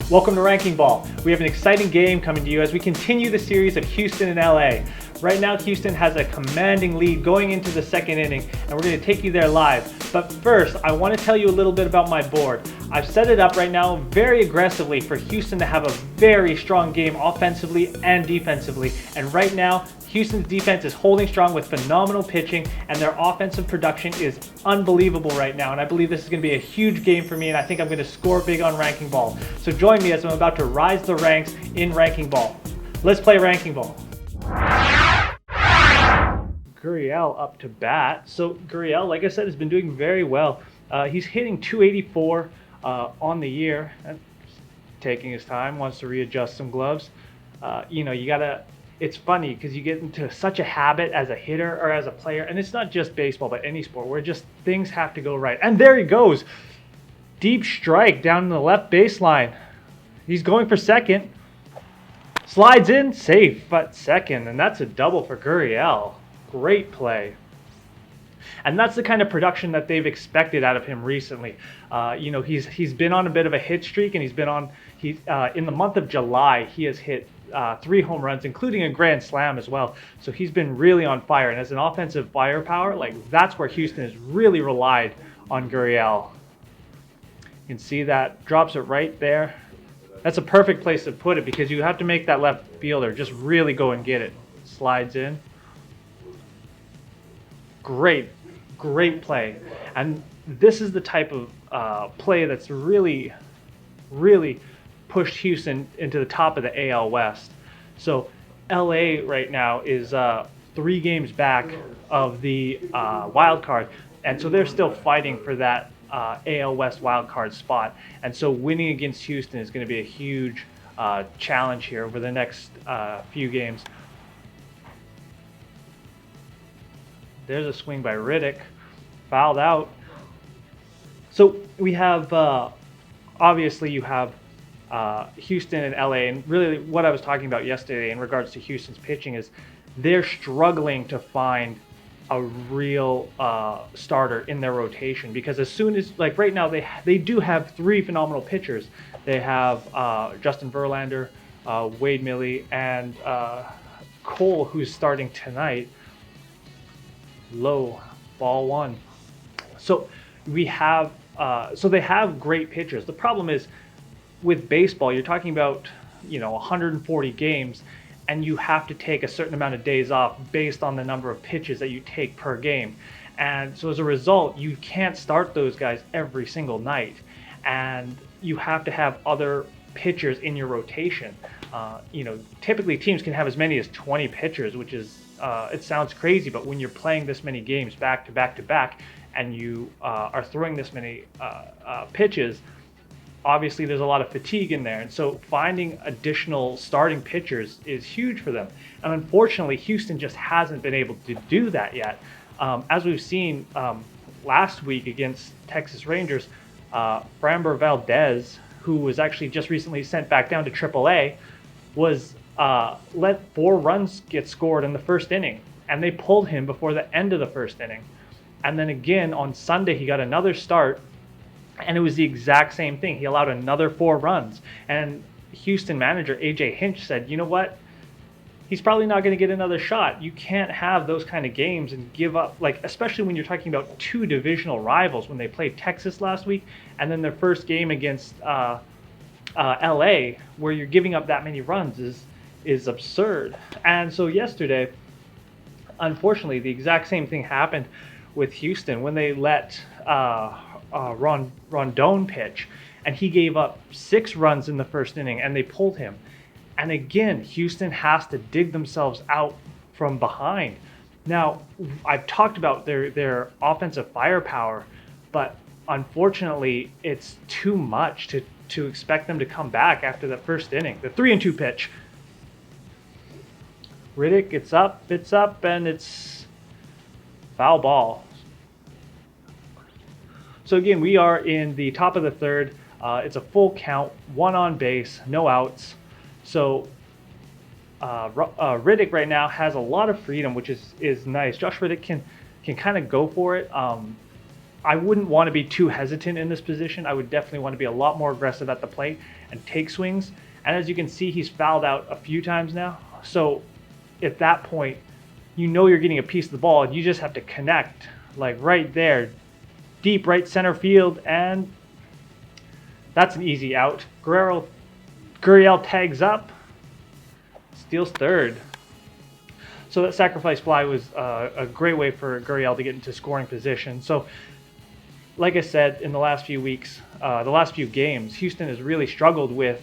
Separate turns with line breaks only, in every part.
Welcome to Ranking Ball. We have an exciting game coming to you as we continue the series of Houston and LA. Right now, Houston has a commanding lead going into the second inning, and we're going to take you there live. But first, I want to tell you a little bit about my board. I've set it up right now very aggressively for Houston to have a very strong game offensively and defensively. And right now, Houston's defense is holding strong with phenomenal pitching, and their offensive production is unbelievable right now. And I believe this is going to be a huge game for me, and I think I'm going to score big on Ranking Ball. So join me as I'm about to rise the ranks in Ranking Ball. Let's play Ranking Ball. Gurriel up to bat. So Gurriel, like I said, has been doing very well. He's hitting 284 on the year. Taking his time, wants to readjust some gloves. It's funny because you get into such a habit as a hitter or as a player, and it's not just baseball, but any sport, where just things have to go right. And there he goes. Deep strike down in the left baseline. He's going for second. Slides in, safe at second, and that's a double for Gurriel. Great play. And that's the kind of production that they've expected out of him recently. He's been on a bit of a hit streak, and in the month of July, he has hit 3 home runs, including a grand slam as well. So he's been really on fire. And as an offensive firepower, that's where Houston has really relied on Gurriel. You can see that drops it right there. That's a perfect place to put it because you have to make that left fielder just really go and get it. Slides in. Great play. And this is the type of play that's really pushed Houston into the top of the AL West. So LA right now is 3 games back of the wild card, and so they're still fighting for that AL West wild card spot. And so winning against Houston is going to be a huge challenge here over the next few games. There's a swing by Riddick, fouled out. So we have obviously you have Houston and LA, and really what I was talking about yesterday in regards to Houston's pitching is they're struggling to find a real starter in their rotation, because as soon as, right now, they do have 3 phenomenal pitchers. They have Justin Verlander, Wade Miley, and Cole, who's starting tonight. Low, ball 1. So we have so they have great pitchers. The problem is, with baseball, you're talking about 140 games, and you have to take a certain amount of days off based on the number of pitches that you take per game. And so as a result, you can't start those guys every single night, and you have to have other pitchers in your rotation. Typically teams can have as many as 20 pitchers, which is it sounds crazy, but when you're playing this many games back to back to back, and you are throwing this many pitches, obviously there's a lot of fatigue in there. And so finding additional starting pitchers is huge for them. And unfortunately, Houston just hasn't been able to do that yet. As we've seen last week against Texas Rangers, Framber Valdez, who was actually just recently sent back down to AAA, was let 4 runs get scored in the first inning, and they pulled him before the end of the first inning. And then again on Sunday, he got another start, and it was the exact same thing. He allowed another 4 runs. And Houston manager AJ Hinch said, you know what? He's probably not going to get another shot. You can't have those kind of games and give up, especially when you're talking about 2 divisional rivals, when they played Texas last week, and then their first game against LA, where you're giving up that many runs is absurd. And so yesterday, unfortunately, the exact same thing happened with Houston when they let Rondon pitch, and he gave up 6 runs in the first inning, and they pulled him. And again, Houston has to dig themselves out from behind. Now, I've talked about their offensive firepower, but unfortunately, it's too much to expect them to come back after the first inning. The 3-2 pitch. Riddick gets up, and it's foul ball. So again, we are in the top of the third. It's a full count, 1 on base, no outs. So Riddick right now has a lot of freedom, which is nice. Josh Riddick can kind of go for it. I wouldn't want to be too hesitant in this position. I would definitely want to be a lot more aggressive at the plate and take swings. And as you can see, he's fouled out a few times now. So at that point, you know you're getting a piece of the ball and you just have to connect, like right there, deep right center field, and that's an easy out. Gurriel tags up, steals third. So that sacrifice fly was a great way for Gurriel to get into scoring position. So like I said, in the last few weeks, the last few games, Houston has really struggled with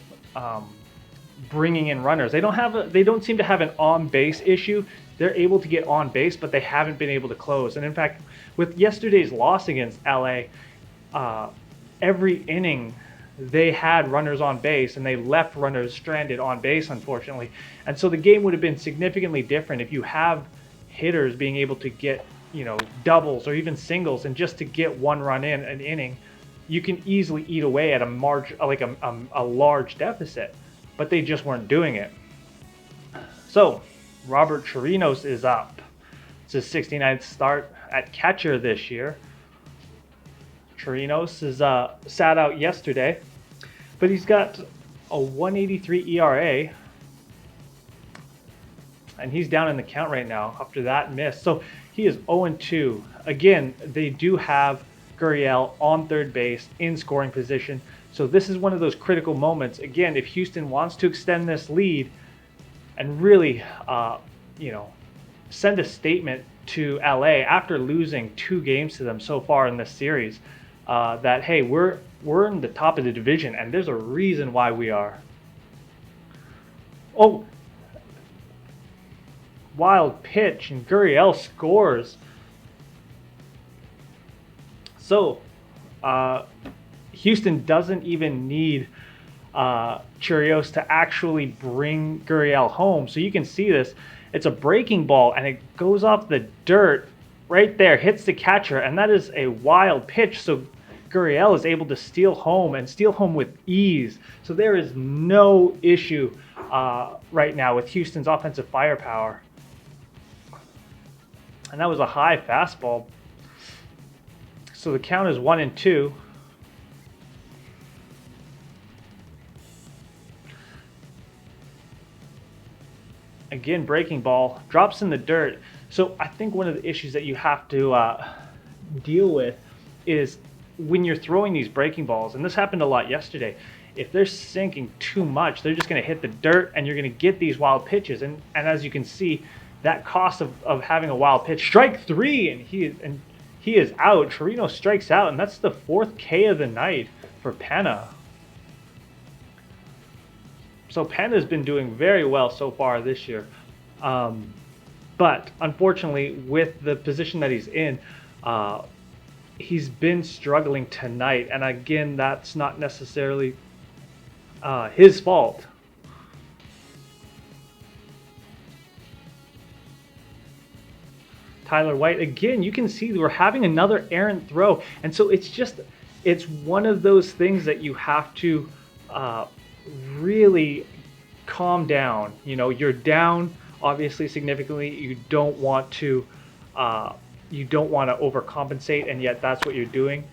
bringing in runners. They don't seem to have an on-base issue. They're able to get on base, but they haven't been able to close. And in fact, with yesterday's loss against LA, every inning they had runners on base and they left runners stranded on base, unfortunately. And so the game would have been significantly different if you have hitters being able to get, doubles or even singles, and just to get one run in an inning, you can easily eat away at a large deficit, but they just weren't doing it. So Robert Chirinos is up. It's his 69th start at catcher this year. Chirinos is sat out yesterday, but he's got a 1.83 ERA, and he's down in the count right now after that miss. So he is 0-2. Again, they do have Gurriel on third base in scoring position. So this is one of those critical moments. Again, if Houston wants to extend this lead and really, send a statement to LA after losing 2 games to them so far in this series, that, hey, we're in the top of the division and there's a reason why we are. Oh, wild pitch, and Gurriel scores. So Houston doesn't even need Chirinos to actually bring Gurriel home. So you can see this. It's a breaking ball and it goes off the dirt right there, hits the catcher, and that is a wild pitch. So Gurriel is able to steal home with ease. So there is no issue right now with Houston's offensive firepower. And that was a high fastball. So the count is 1-2. Again, breaking ball, drops in the dirt. So I think one of the issues that you have to deal with is when you're throwing these breaking balls, and this happened a lot yesterday, if they're sinking too much, they're just going to hit the dirt and you're going to get these wild pitches. And as you can see, that cost of having a wild pitch, strike 3, and he is out. Chirinos strikes out, and that's the 4th K of the night for Penna. So Penna's been doing very well so far this year. But unfortunately, with the position that he's in, he's been struggling tonight. And again, that's not necessarily his fault. Tyler White, again, you can see we're having another errant throw. And so it's one of those things that you have to really calm down. You're down obviously significantly. You don't want to overcompensate, and yet that's what you're doing.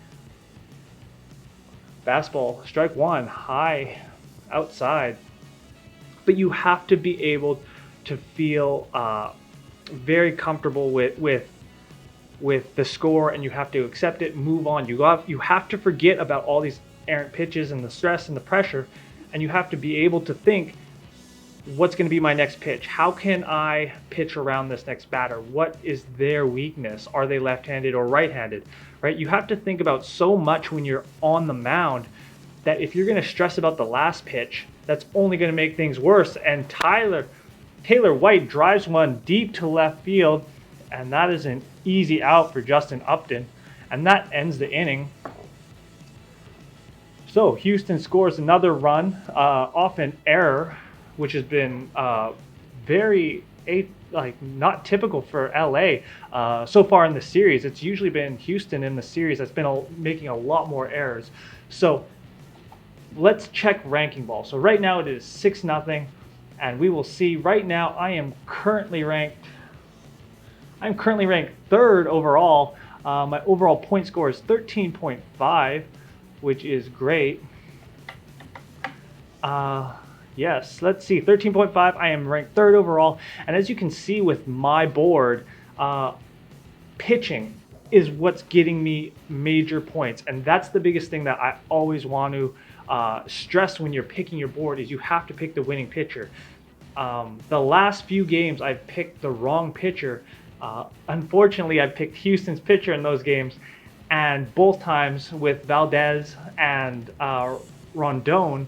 Fastball, strike 1, high outside. But you have to be able to feel very comfortable with the score, and you have to accept it, move on. You have to forget about all these errant pitches and the stress and the pressure, and you have to be able to think, what's going to be my next pitch? How can I pitch around this next batter? What is their weakness? Are they left-handed or right-handed? Right? You have to think about so much when you're on the mound that if you're going to stress about the last pitch, that's only going to make things worse. And Taylor White drives one deep to left field, and that is an easy out for Justin Upton, and that ends the inning. So Houston scores another run off an error, which has been not typical for LA so far in the series. It's usually been Houston in the series that's been making a lot more errors. So let's check ranking ball. So right now it is 6-0, and we will see. Right now I'm currently ranked 3rd overall. My overall point score is 13.5, which is great. Yes, let's see, 13.5. I am ranked 3rd overall. And as you can see with my board, pitching is what's getting me major points. And that's the biggest thing that I always want to stress when you're picking your board, is you have to pick the winning pitcher. The last few games I've picked the wrong pitcher. Unfortunately, I've picked Houston's pitcher in those games, and both times with Valdez and Rondon,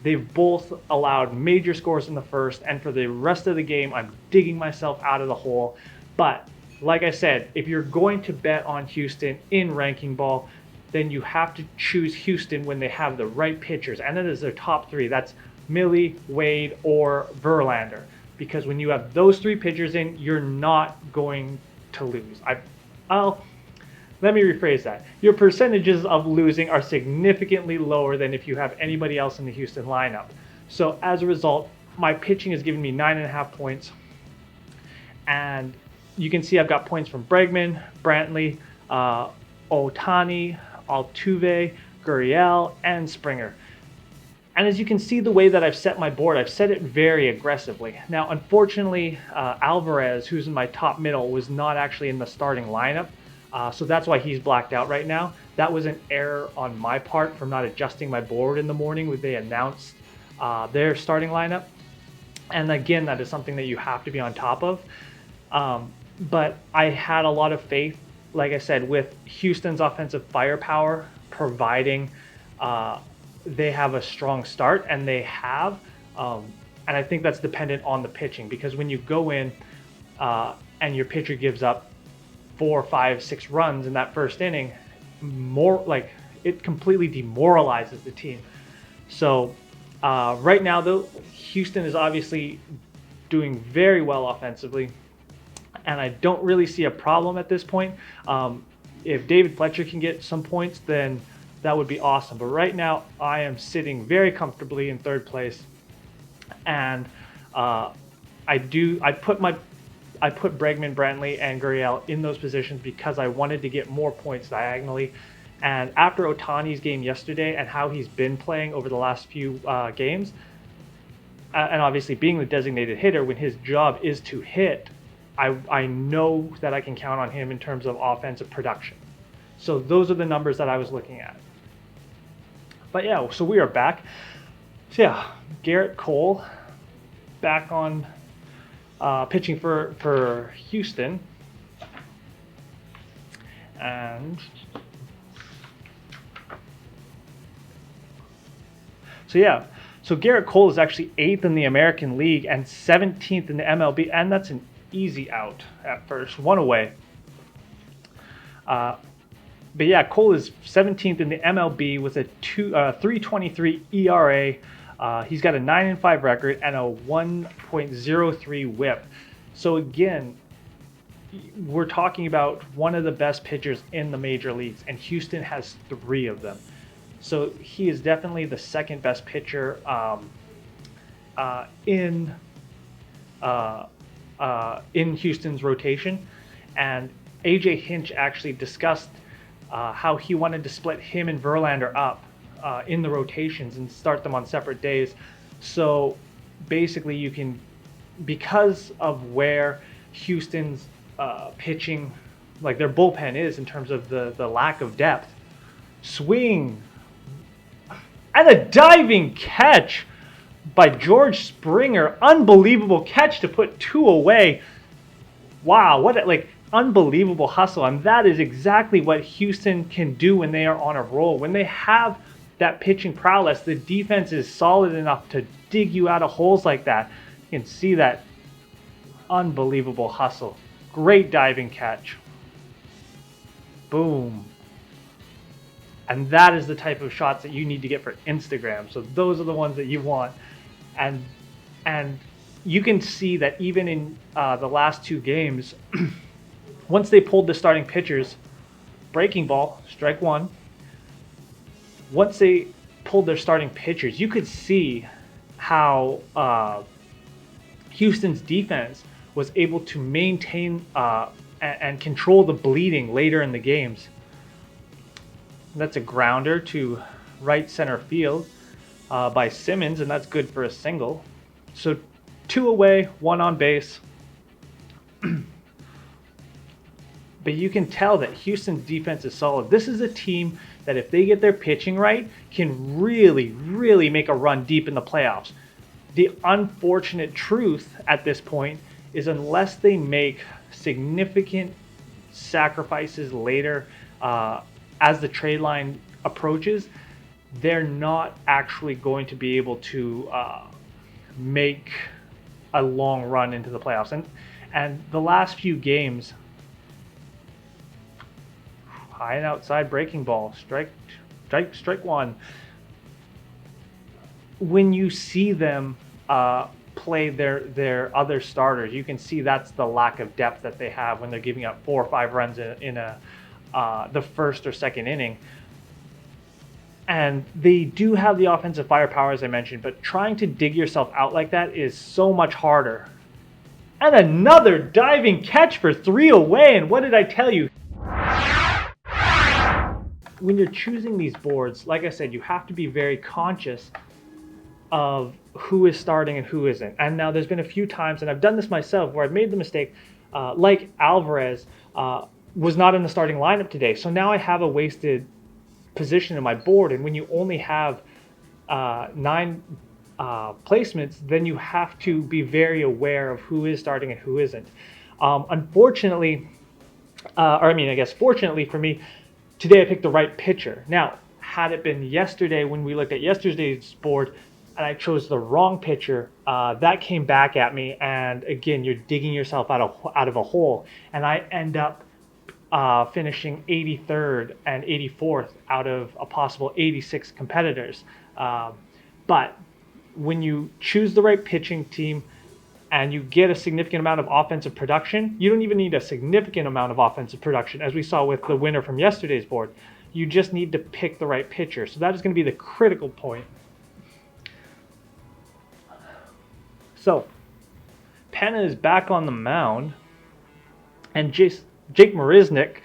they've both allowed major scores in the first, and for the rest of the game, I'm digging myself out of the hole. But like I said, if you're going to bet on Houston in Ranking Ball, then you have to choose Houston when they have the right pitchers, and that is their top 3. That's Millie, Wade, or Verlander. Because when you have those 3 pitchers in, you're not going to lose. Let me rephrase that. Your percentages of losing are significantly lower than if you have anybody else in the Houston lineup. So as a result, my pitching has given me 9.5 points. And you can see I've got points from Bregman, Brantley, Ohtani, Altuve, Gurriel, and Springer. And as you can see the way that I've set my board, I've set it very aggressively. Now, unfortunately, Alvarez, who's in my top middle, was not actually in the starting lineup. So that's why he's blacked out right now. That was an error on my part from not adjusting my board in the morning when they announced their starting lineup. And again, that is something that you have to be on top of. But I had a lot of faith, like I said, with Houston's offensive firepower, providing they have a strong start, and they have. And I think that's dependent on the pitching, because when you go in and your pitcher gives up 4, 5, 6 runs in that first inning, it completely demoralizes the team. So right now, though, Houston is obviously doing very well offensively, and I don't really see a problem at this point. If David Fletcher can get some points, then that would be awesome. But right now, I am sitting very comfortably in 3rd place, and I put Bregman, Brantley, and Gurriel in those positions because I wanted to get more points diagonally. And after Ohtani's game yesterday and how he's been playing over the last few games, and obviously being the designated hitter, when his job is to hit, I know that I can count on him in terms of offensive production. So those are the numbers that I was looking at. But yeah, so we are back. So yeah, Garrett Cole back on pitching for Houston. And so yeah, so Garrett Cole is actually 8th in the American League and 17th in the MLB, and that's an easy out at first, 1 away. But yeah, Cole is 17th in the MLB with a 3.23 ERA. He's got a 9-5 record and a 1.03 WHIP. So again, we're talking about one of the best pitchers in the major leagues, and Houston has 3 of them. So he is definitely the 2nd best pitcher in Houston's rotation. And AJ Hinch actually discussed how he wanted to split him and Verlander up in the rotations and start them on separate days. So basically you can, because of where Houston's pitching, like their bullpen is in terms of the lack of depth, swing, and a diving catch by George Springer. Unbelievable catch to put 2 away. Wow, what unbelievable hustle. And that is exactly what Houston can do when they are on a roll. When they have that pitching prowess, the defense is solid enough to dig you out of holes like that. You can see that unbelievable hustle. Great diving catch. Boom. And that is the type of shots that you need to get for Instagram. So those are the ones that you want. And you can see that even in the last 2 games, once they pulled the starting pitchers, breaking ball, strike 1. Once they pulled their starting pitchers, you could see how Houston's defense was able to maintain and control the bleeding later in the games. That's a grounder to right center field by Simmons, and that's good for a single. So 2 away, 1 on base. But you can tell that Houston's defense is solid. This is a team that if they get their pitching right, can really, really make a run deep in the playoffs. The unfortunate truth at this point is unless they make significant sacrifices later as the trade line approaches, they're not actually going to be able to make a long run into the playoffs. And the last few games, high and outside breaking ball, strike 1. When you see them play their other starters, you can see that's the lack of depth that they have when they're giving up 4 or 5 runs in the first or second inning. And they do have the offensive firepower, as I mentioned, but trying to dig yourself out like that is so much harder. And another diving catch for 3 away. And what did I tell you? When you're choosing these boards, like I said, you have to be very conscious of who is starting and who isn't. And now there's been a few times, and I've done this myself, where I've made the mistake, like Alvarez was not in the starting lineup today. So now I have a wasted position in my board. And when you only have 9 placements, then you have to be very aware of who is starting and who isn't. Unfortunately, fortunately for me, today I picked the right pitcher. Now, had it been yesterday when we looked at yesterday's board and I chose the wrong pitcher, that came back at me. And again, you're digging yourself out of a hole. And I end up finishing 83rd and 84th out of a possible 86 competitors. But when you choose the right pitching team and you get a significant amount of offensive production, you don't even need a significant amount of offensive production, as we saw with the winner from yesterday's board. You just need to pick the right pitcher. So that is going to be the critical point. So Penna is back on the mound, and Jake Marisnick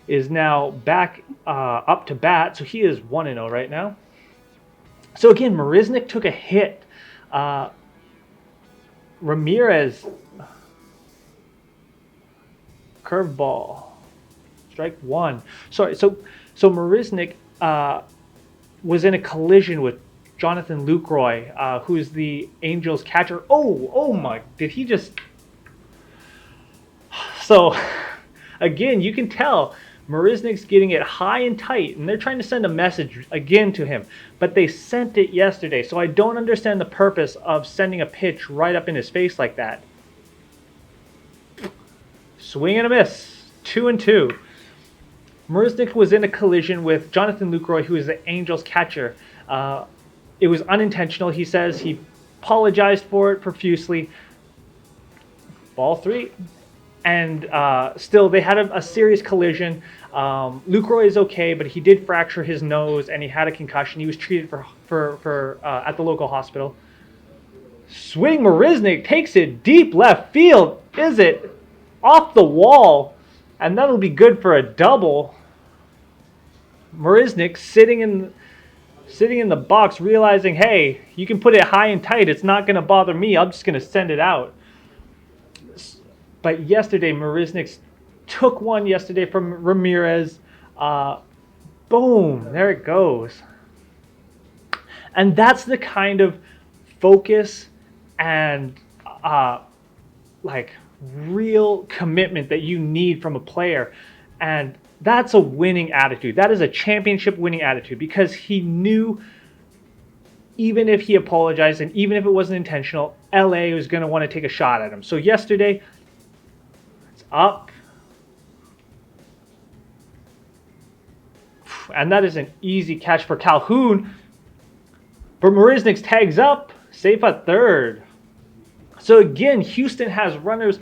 is now back up to bat. So he is 1-0 right now. So again, Marisnick took a hit. Ramirez, curveball, strike 1. Sorry, so Marisnick was in a collision with Jonathan Lucroy, who is the Angels catcher. Oh my, did he just... So, again, you can tell Marisnick's getting it high and tight, and they're trying to send a message again to him. But they sent it yesterday, so I don't understand the purpose of sending a pitch right up in his face like that. Swing and a miss. 2-2. Marisnick was in a collision with Jonathan Lucroy, who is the Angels catcher. It was unintentional, he says. He apologized for it profusely. Ball 3. And still, they had a serious collision. Lucroy is okay, but he did fracture his nose, and he had a concussion. He was treated for at the local hospital. Swing, Marisnick takes it deep left field. Is it off the wall? And that'll be good for a double. Marisnick sitting in the box, realizing, hey, you can put it high and tight. It's not going to bother me. I'm just going to send it out. But yesterday, Marisnick took one yesterday from Ramirez. Boom, there it goes. And that's the kind of focus and real commitment that you need from a player. And that's a winning attitude. That is a championship winning attitude, because he knew even if he apologized and even if it wasn't intentional, LA was going to want to take a shot at him. So yesterday, up, and that is an easy catch for Calhoun, but Marisnick's tags up, safe at third. So again, Houston has runners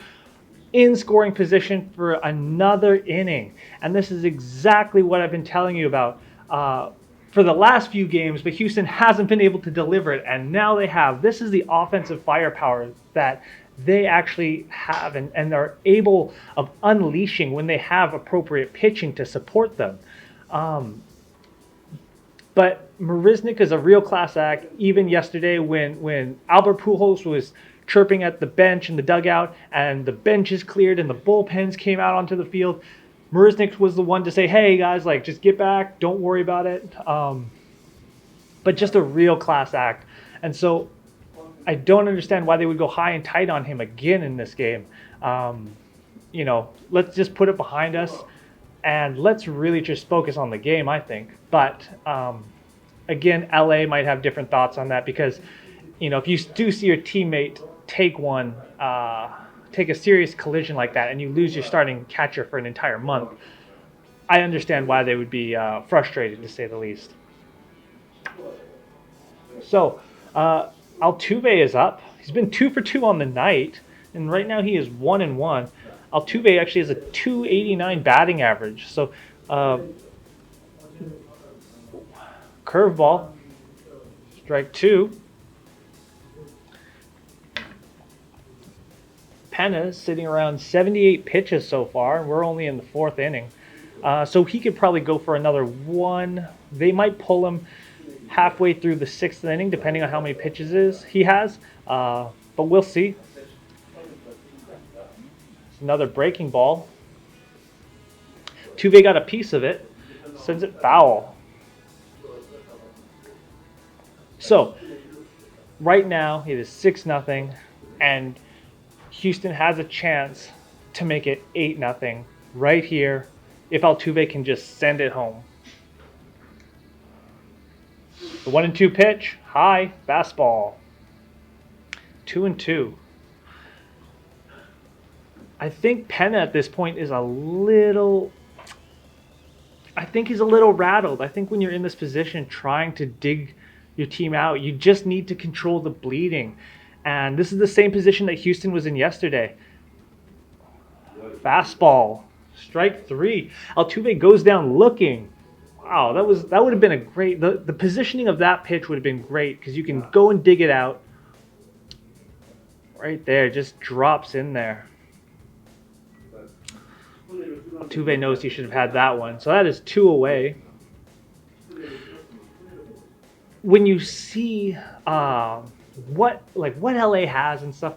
in scoring position for another inning, and this is exactly what I've been telling you about. for the last few games, but Houston hasn't been able to deliver it, and now they have. This is the offensive firepower that they actually have and are able of unleashing when they have appropriate pitching to support them. But Marisnik is a real class act. Even yesterday when Albert Pujols was chirping at the bench in the dugout and the benches cleared and the bullpens came out onto the field, Marisnik was the one to say, hey guys, like, just get back, don't worry about it. But just a real class act. And so I don't understand why they would go high and tight on him again in this game. You know, let's just put it behind us and let's really just focus on the game, I think. But again, LA might have different thoughts on that because, you know, if you do see your teammate take a serious collision like that and you lose your starting catcher for an entire month, I understand why they would be frustrated, to say the least. So Altuve is up. He's been 2 for 2 on the night, and right now he is 1-1. Altuve actually has a .289 batting average. So curveball, strike 2. Pena's sitting around 78 pitches so far, and we're only in the 4th inning. So he could probably go for another 1. They might pull him halfway through the 6th inning, depending on how many pitches he has. But we'll see. It's another breaking ball. Tuve got a piece of it. Sends it foul. So, right now, it is 6-0. And Houston has a chance to make it 8-0 right here if Altuve can just send it home. The 1-2 pitch, high, fastball. 2-2. I think Pena at this point is he's a little rattled. I think when you're in this position trying to dig your team out, you just need to control the bleeding. And this is the same position that Houston was in yesterday. Fastball, strike 3. Altuve goes down looking. Wow, that would have been a great. The positioning of that pitch would have been great because you can go and dig it out. Right there, just drops in there. Altuve knows he should have had that one, so that is 2 away. When you see what LA has and stuff,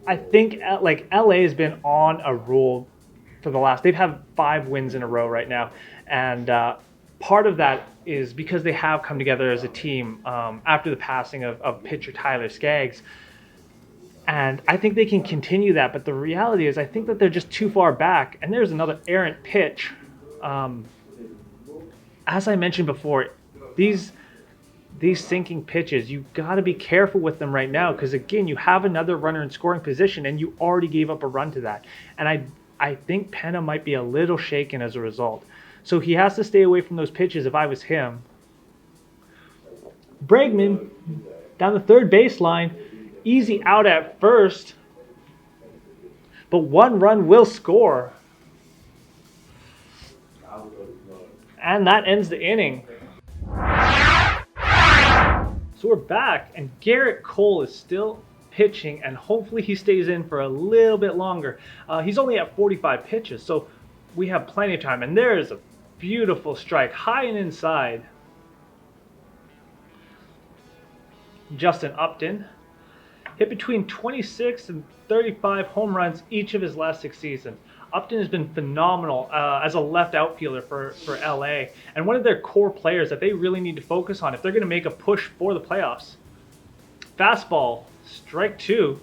I think like LA has been on a roll for the last. They've had 5 wins in a row right now, and part of that is because they have come together as a team after the passing of pitcher Tyler Skaggs. And I think they can continue that, but the reality is I think that they're just too far back. And there's another errant pitch. As I mentioned before, these sinking pitches, you got to be careful with them right now because, again, you have another runner in scoring position and you already gave up a run to that. And I think Pena might be a little shaken as a result. So he has to stay away from those pitches if I was him. Bregman down the third baseline. Easy out at first. But 1 run will score. And that ends the inning. So we're back, and Garrett Cole is still pitching, and hopefully he stays in for a little bit longer. He's only at 45 pitches, so we have plenty of time. And there is a beautiful strike, high and inside. Justin Upton hit between 26 and 35 home runs each of his last 6 seasons. Upton has been phenomenal as a left outfielder for LA, and one of their core players that they really need to focus on if they're going to make a push for the playoffs. Fastball, strike 2.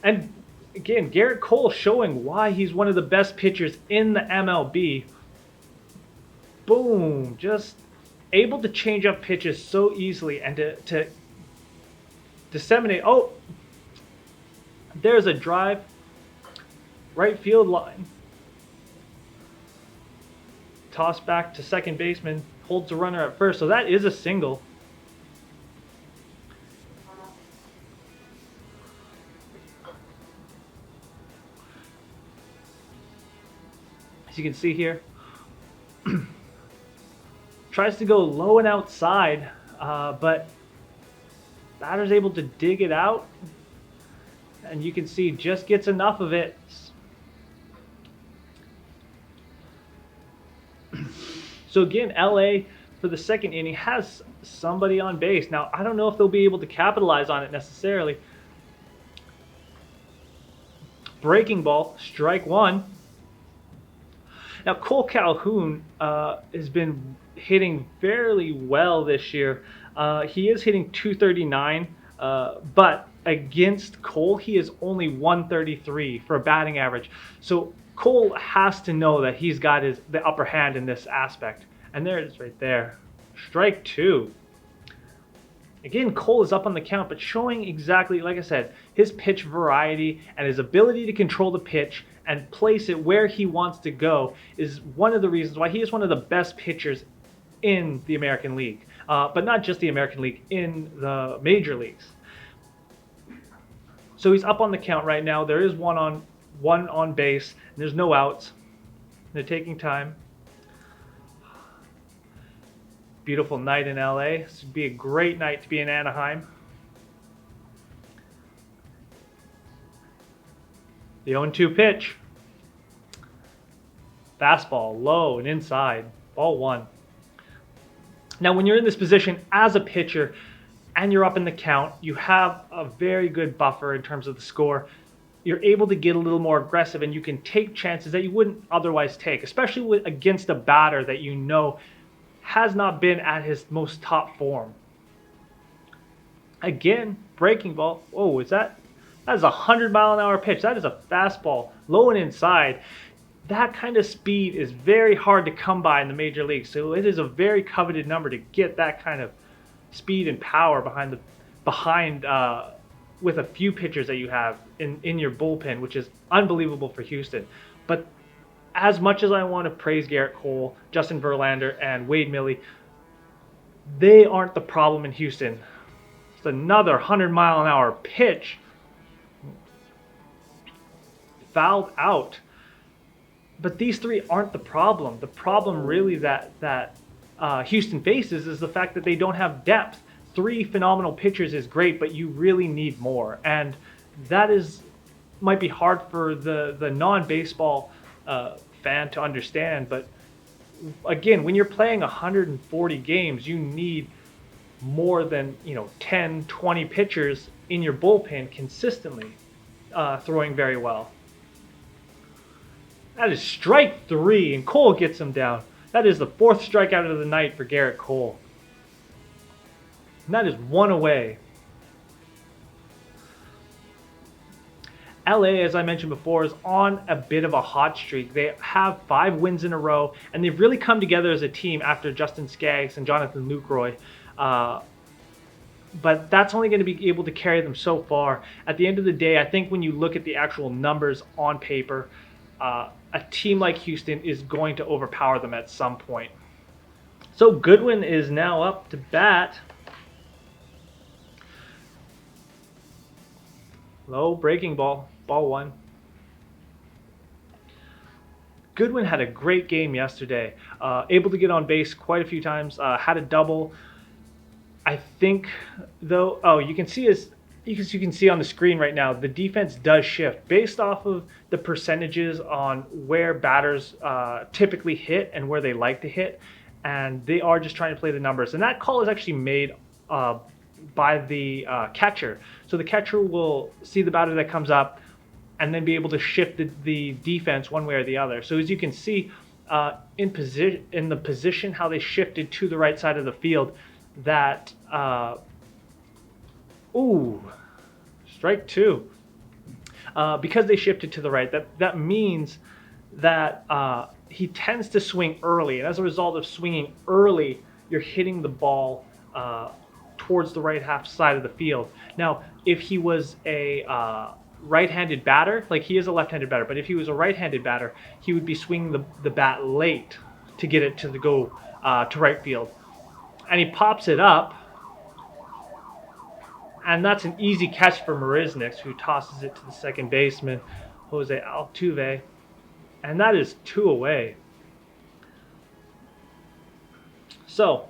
And again, Garrett Cole showing why he's one of the best pitchers in the MLB. Boom, just able to change up pitches so easily and to disseminate. Oh, there's a drive. Right field line. Toss back to second baseman. Holds the runner at first. So that is a single. As you can see here, Tries to go low and outside, but batter's able to dig it out. And you can see just gets enough of it. So again, LA for the second inning has somebody on base. Now, I don't know if they'll be able to capitalize on it necessarily. Breaking ball, strike one. Now, Cole Calhoun has been hitting fairly well this year. He is hitting 239, but against Cole, he is only 133 for a batting average. So Cole has to know that he's got the upper hand in this aspect. And there it is right there. Strike two. Again, Cole is up on the count, but showing exactly, like I said, his pitch variety and his ability to control the pitch and place it where he wants to go is one of the reasons why he is one of the best pitchers in the American League. But not just the American League, in the major leagues. So he's up on the count right now. There is one on base. And there's no outs. They're taking time. Beautiful night in LA. This would be a great night to be in Anaheim. The 0-2 pitch. Fastball, low and inside. Ball one. Now, when you're in this position as a pitcher and you're up in the count, you have a very good buffer in terms of the score. You're able to get a little more aggressive and you can take chances that you wouldn't otherwise take, especially against a batter that you know has not been at his most top form. Again, breaking ball. Oh, that is a 100-mile-an-hour pitch. That is a fastball, low and inside. That kind of speed is very hard to come by in the major leagues. So it is a very coveted number to get that kind of speed and power behind with a few pitchers that you have in your bullpen, which is unbelievable for Houston. But as much as I want to praise Garrett Cole, Justin Verlander, and Wade Miley, they aren't the problem in Houston. It's another 100-mile-an-hour pitch. Fouled out. But these three aren't the problem. The problem really that Houston faces is the fact that they don't have depth. Three phenomenal pitchers is great, but you really need more. And that might be hard for the non-baseball fan to understand, but again, when you're playing 140 games, you need more than 10, 20 pitchers in your bullpen consistently throwing very well. That is strike three, and Cole gets him down. That is the fourth strikeout of the night for Garrett Cole. And that is one away. LA, as I mentioned before, is on a bit of a hot streak. They have 5 wins in a row, and they've really come together as a team after Justin Skaggs and Jonathan Lucroy. But that's only going to be able to carry them so far. At the end of the day, I think when you look at the actual numbers on paper, a team like Houston is going to overpower them at some point. So Goodwin is now up to bat. Low breaking ball. Ball one. Goodwin had a great game yesterday. Able to get on base quite a few times. Had a double. I think, though, you can see you can see on the screen right now, the defense does shift based off of the percentages on where batters typically hit and where they like to hit, and they are just trying to play the numbers. And that call is actually made by the catcher. So the catcher will see the batter that comes up and then be able to shift the defense one way or the other. So as you can see in the position how they shifted to the right side of the field, that strike two. Because they shifted to the right, that means that he tends to swing early, and as a result of swinging early, you're hitting the ball towards the right half side of the field. Now, if he was a right-handed batter, like he is a left-handed batter, but if he was a right-handed batter, he would be swinging the bat late to get it to to right field. And he pops it up, and that's an easy catch for Marisniks, who tosses it to the second baseman, Jose Altuve, and that is 2 away. So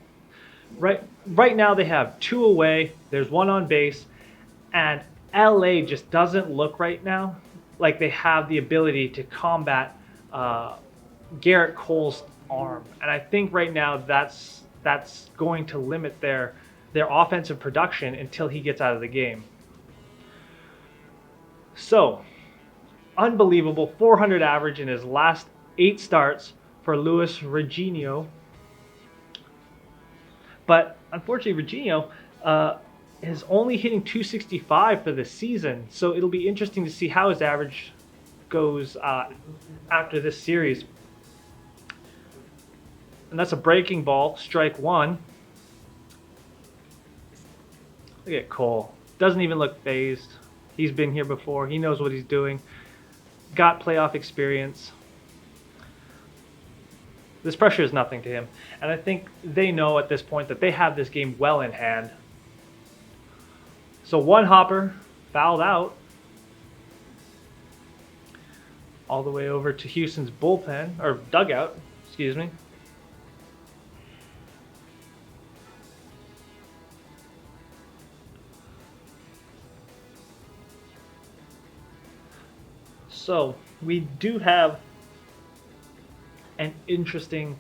right now they have 2 away. There's 1 on base, and LA just doesn't look right now like they have the ability to combat Garrett Cole's arm, and I think right now that's going to limit their offensive production until he gets out of the game. So, unbelievable 400 average in his last 8 starts for Luis Reginio. But unfortunately, Reginio is only hitting 265 for the season. So it'll be interesting to see how his average goes after this series. And that's a breaking ball, strike 1. Look at Cole. Doesn't even look phased. He's been here before. He knows what he's doing. Got playoff experience. This pressure is nothing to him. And I think they know at this point that they have this game well in hand. So 1 hopper fouled out. All the way over to Houston's bullpen, or dugout, excuse me. So we do have an interesting,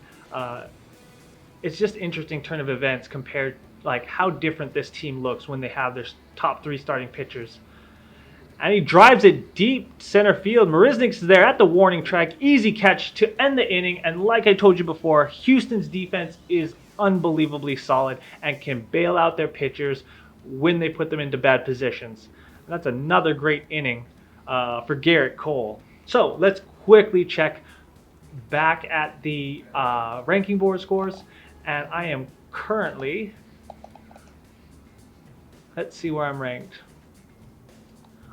it's just interesting turn of events compared, like how different this team looks when they have their top 3 starting pitchers. And he drives it deep center field. Marisnik's there at the warning track. Easy catch to end the inning. And like I told you before, Houston's defense is unbelievably solid and can bail out their pitchers when they put them into bad positions. And that's another great inning for Garrett Cole. So let's quickly check back at the ranking board scores. And I am currently, let's see where I'm ranked.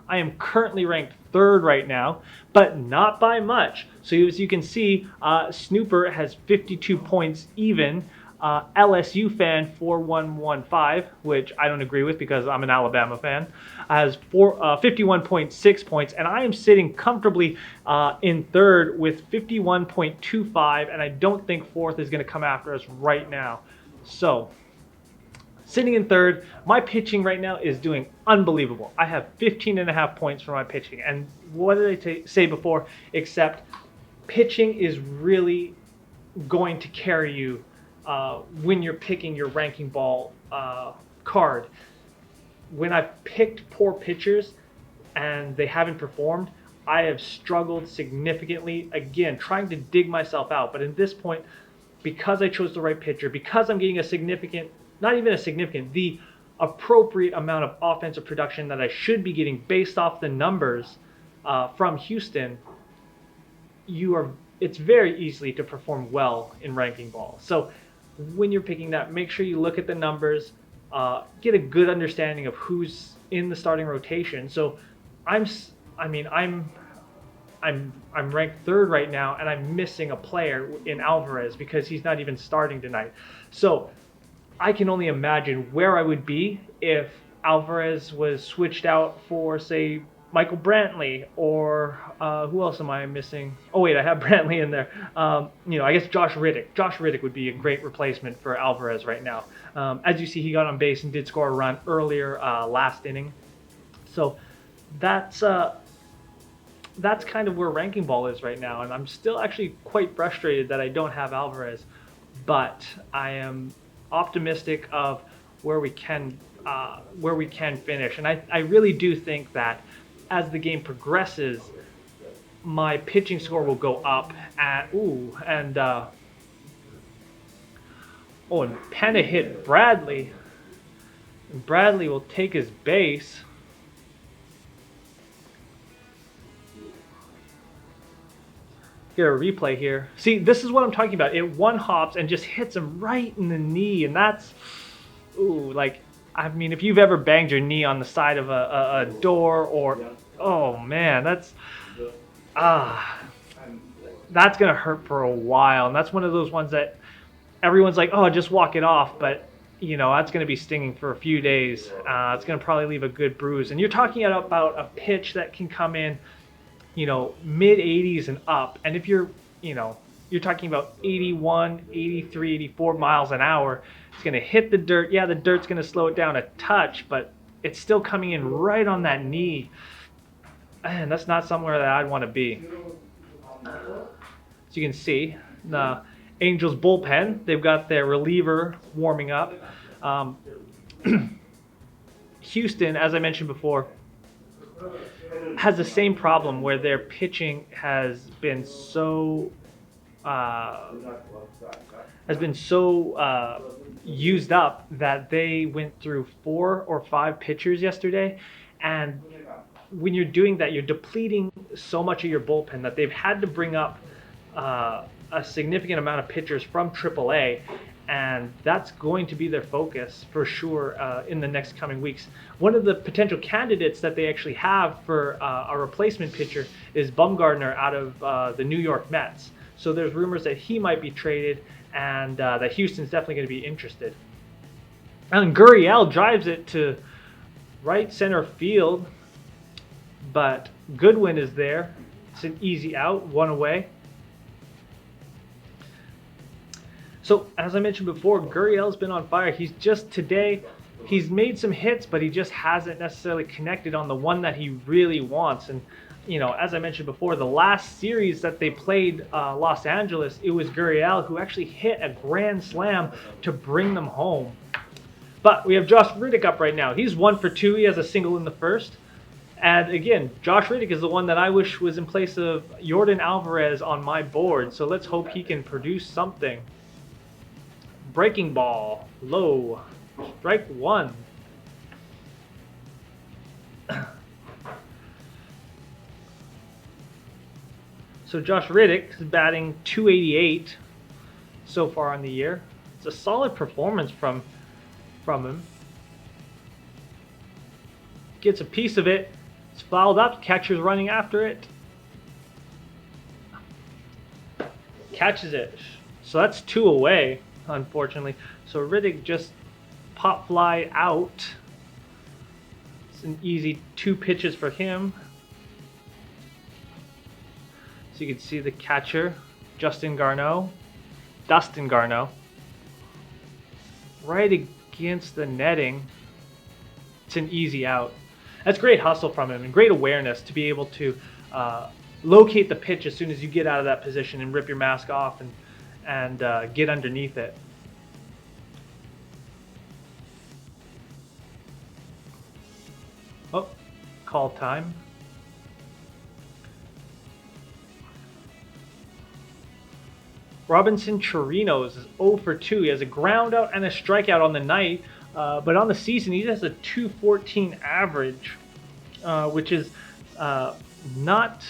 I am currently ranked 3rd right now, but not by much. So as you can see, Snooper has 52 points even. LSU fan 4115, which I don't agree with because I'm an Alabama fan, has 51.6 points, and I am sitting comfortably in 3rd with 51.25, and I don't think 4th is going to come after us right now. So, sitting in 3rd, my pitching right now is doing unbelievable. I have 15.5 points for my pitching, and what did I say before? Except pitching is really going to carry you when you're picking your ranking ball card. When I've picked poor pitchers and they haven't performed, I have struggled significantly, again, trying to dig myself out. But at this point, because I chose the right pitcher, because I'm getting a significant, not even a significant, the appropriate amount of offensive production that I should be getting based off the numbers from Houston, it's very easy to perform well in ranking ball. So when you're picking that, make sure you look at the numbers, get a good understanding of who's in the starting rotation. So I'm ranked 3rd right now, and I'm missing a player in Alvarez because he's not even starting tonight. So I can only imagine where I would be if Alvarez was switched out for, say, Michael Brantley, or who else am I missing? Oh wait, I have Brantley in there. I guess Josh Riddick. Josh Riddick would be a great replacement for Alvarez right now. As you see, he got on base and did score a run earlier last inning. So that's kind of where ranking ball is right now, and I'm still actually quite frustrated that I don't have Alvarez, but I am optimistic of where we can finish, and I really do think that as the game progresses, my pitching score will go up. And Penna hit Bradley. And Bradley will take his base. Get a replay here. See, this is what I'm talking about. It one hops and just hits him right in the knee, and that's if you've ever banged your knee on the side of a door, or oh man, that's gonna hurt for a while, and that's one of those ones that everyone's like, oh, just walk it off, but that's gonna be stinging for a few days. It's gonna probably leave a good bruise, and you're talking about a pitch that can come in mid 80s and up, and if you're you're talking about 81, 83, 84 miles an hour. It's going to hit the dirt. Yeah, the dirt's going to slow it down a touch, but it's still coming in right on that knee. And that's not somewhere that I'd want to be. As you can see, the Angels bullpen, they've got their reliever warming up. Houston, as I mentioned before, has the same problem where their pitching has been so used up that they went through 4 or 5 pitchers yesterday, and when you're doing that, you're depleting so much of your bullpen that they've had to bring up a significant amount of pitchers from AAA, and that's going to be their focus for sure in the next coming weeks. One of the potential candidates that they actually have for a replacement pitcher is Bumgarner out of the New York Mets. So there's rumors that he might be traded, and that Houston's definitely going to be interested. And Gurriel drives it to right center field, but Goodwin is there. It's an easy out, 1 away. So, as I mentioned before, Gurriel's been on fire. He's made some hits, but he just hasn't necessarily connected on the one that he really wants. And, as I mentioned before, the last series that they played Los Angeles, it was Gurriel who actually hit a grand slam to bring them home. But we have Josh Riddick up right now. He's 1 for 2. He has a single in the first. And again, Josh Riddick is the one that I wish was in place of Yordan Alvarez on my board. So let's hope he can produce something. Breaking ball, low, strike 1. So Josh Riddick is batting .288 so far on the year. It's a solid performance from him. Gets a piece of it. It's fouled up. Catcher's running after it. Catches it. So that's 2 away. Unfortunately. So Riddick just pop fly out. It's an easy 2 pitches for him. So you can see the catcher, Dustin Garneau. Right against the netting. It's an easy out. That's great hustle from him and great awareness to be able to locate the pitch as soon as you get out of that position and rip your mask off and get underneath it. Oh, call time. Robinson Chirinos is 0 for 2. He has a ground out and a strikeout on the night, but on the season he has a .214 average, which is not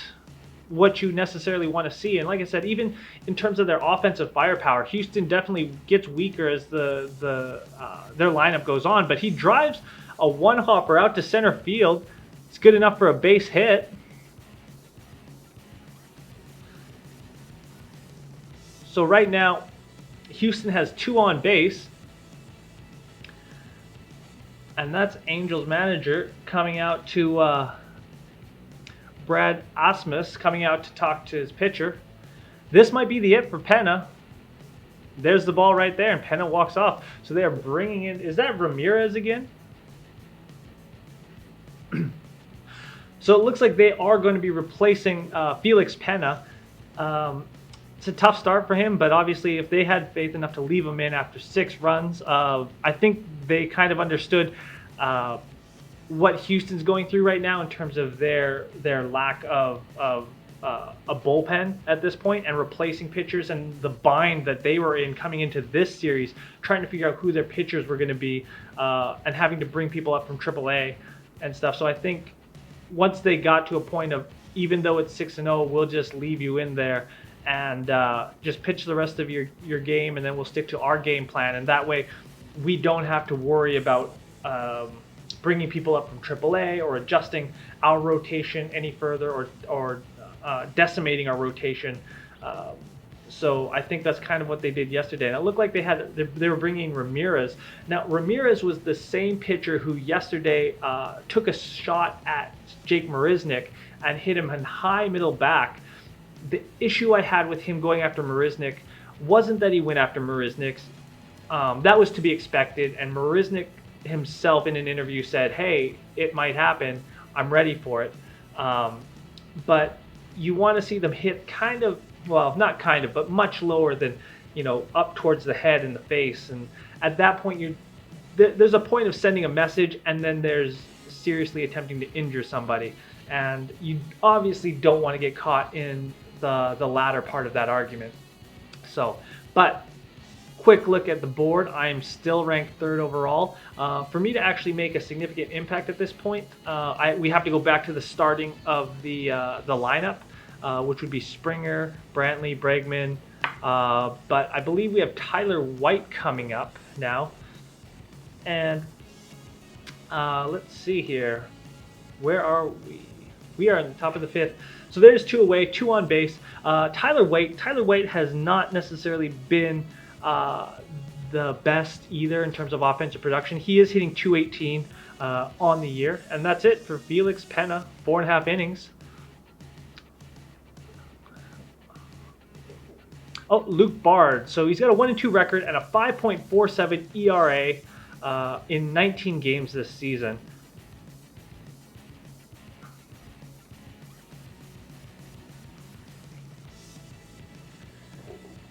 what you necessarily want to see. And like I said, even in terms of their offensive firepower, Houston definitely gets weaker as their lineup goes on. But he drives a 1-hopper out to center field. It's good enough for a base hit. So right now, Houston has 2 on base. And that's Angels manager coming out to Brad Asmus coming out to talk to his pitcher. This might be the it for Penna. There's the ball right there, and Penna walks off. So they are bringing in, is that Ramirez again? So it looks like they are going to be replacing Felix Penna. It's a tough start for him, but obviously if they had faith enough to leave him in after 6 runs, I think they kind of understood what Houston's going through right now in terms of their lack of a bullpen at this point and replacing pitchers and the bind that they were in coming into this series, trying to figure out who their pitchers were going to be and having to bring people up from AAA and stuff. So I think once they got to a point of, even though it's 6-0, we'll just leave you in there and just pitch the rest of your game, and then we'll stick to our game plan. And that way we don't have to worry about bringing people up from AAA or adjusting our rotation any further or decimating our rotation. So I think that's kind of what they did yesterday. And it looked like they were bringing Ramirez. Now, Ramirez was the same pitcher who yesterday took a shot at Jake Marisnick and hit him in high middle back. the issue I had with him going after Marisnik wasn't that he went after Marisnik. That was to be expected, and Marisnik himself in an interview said, hey, it might happen, I'm ready for it. But you want to see them hit kind of, well, not kind of, but much lower than, up towards the head and the face. And at that point, there's a point of sending a message, and then there's seriously attempting to injure somebody. And you obviously don't want to get caught in the latter part of that argument. So, but quick look at the board. I am still ranked 3rd overall. For me to actually make a significant impact at this point, we have to go back to the starting of the lineup, which would be Springer, Brantley, Bregman. But I believe we have Tyler White coming up now. And let's see here. Where are we? We are on the top of the 5th. So there's 2 away, 2 on base. Tyler White has not necessarily been the best either in terms of offensive production. He is hitting 218 on the year, and that's it for Felix Penna, 4.5 innings. Oh, Luke Bard. So he's got a 1-2 record and a 5.47 ERA in 19 games this season.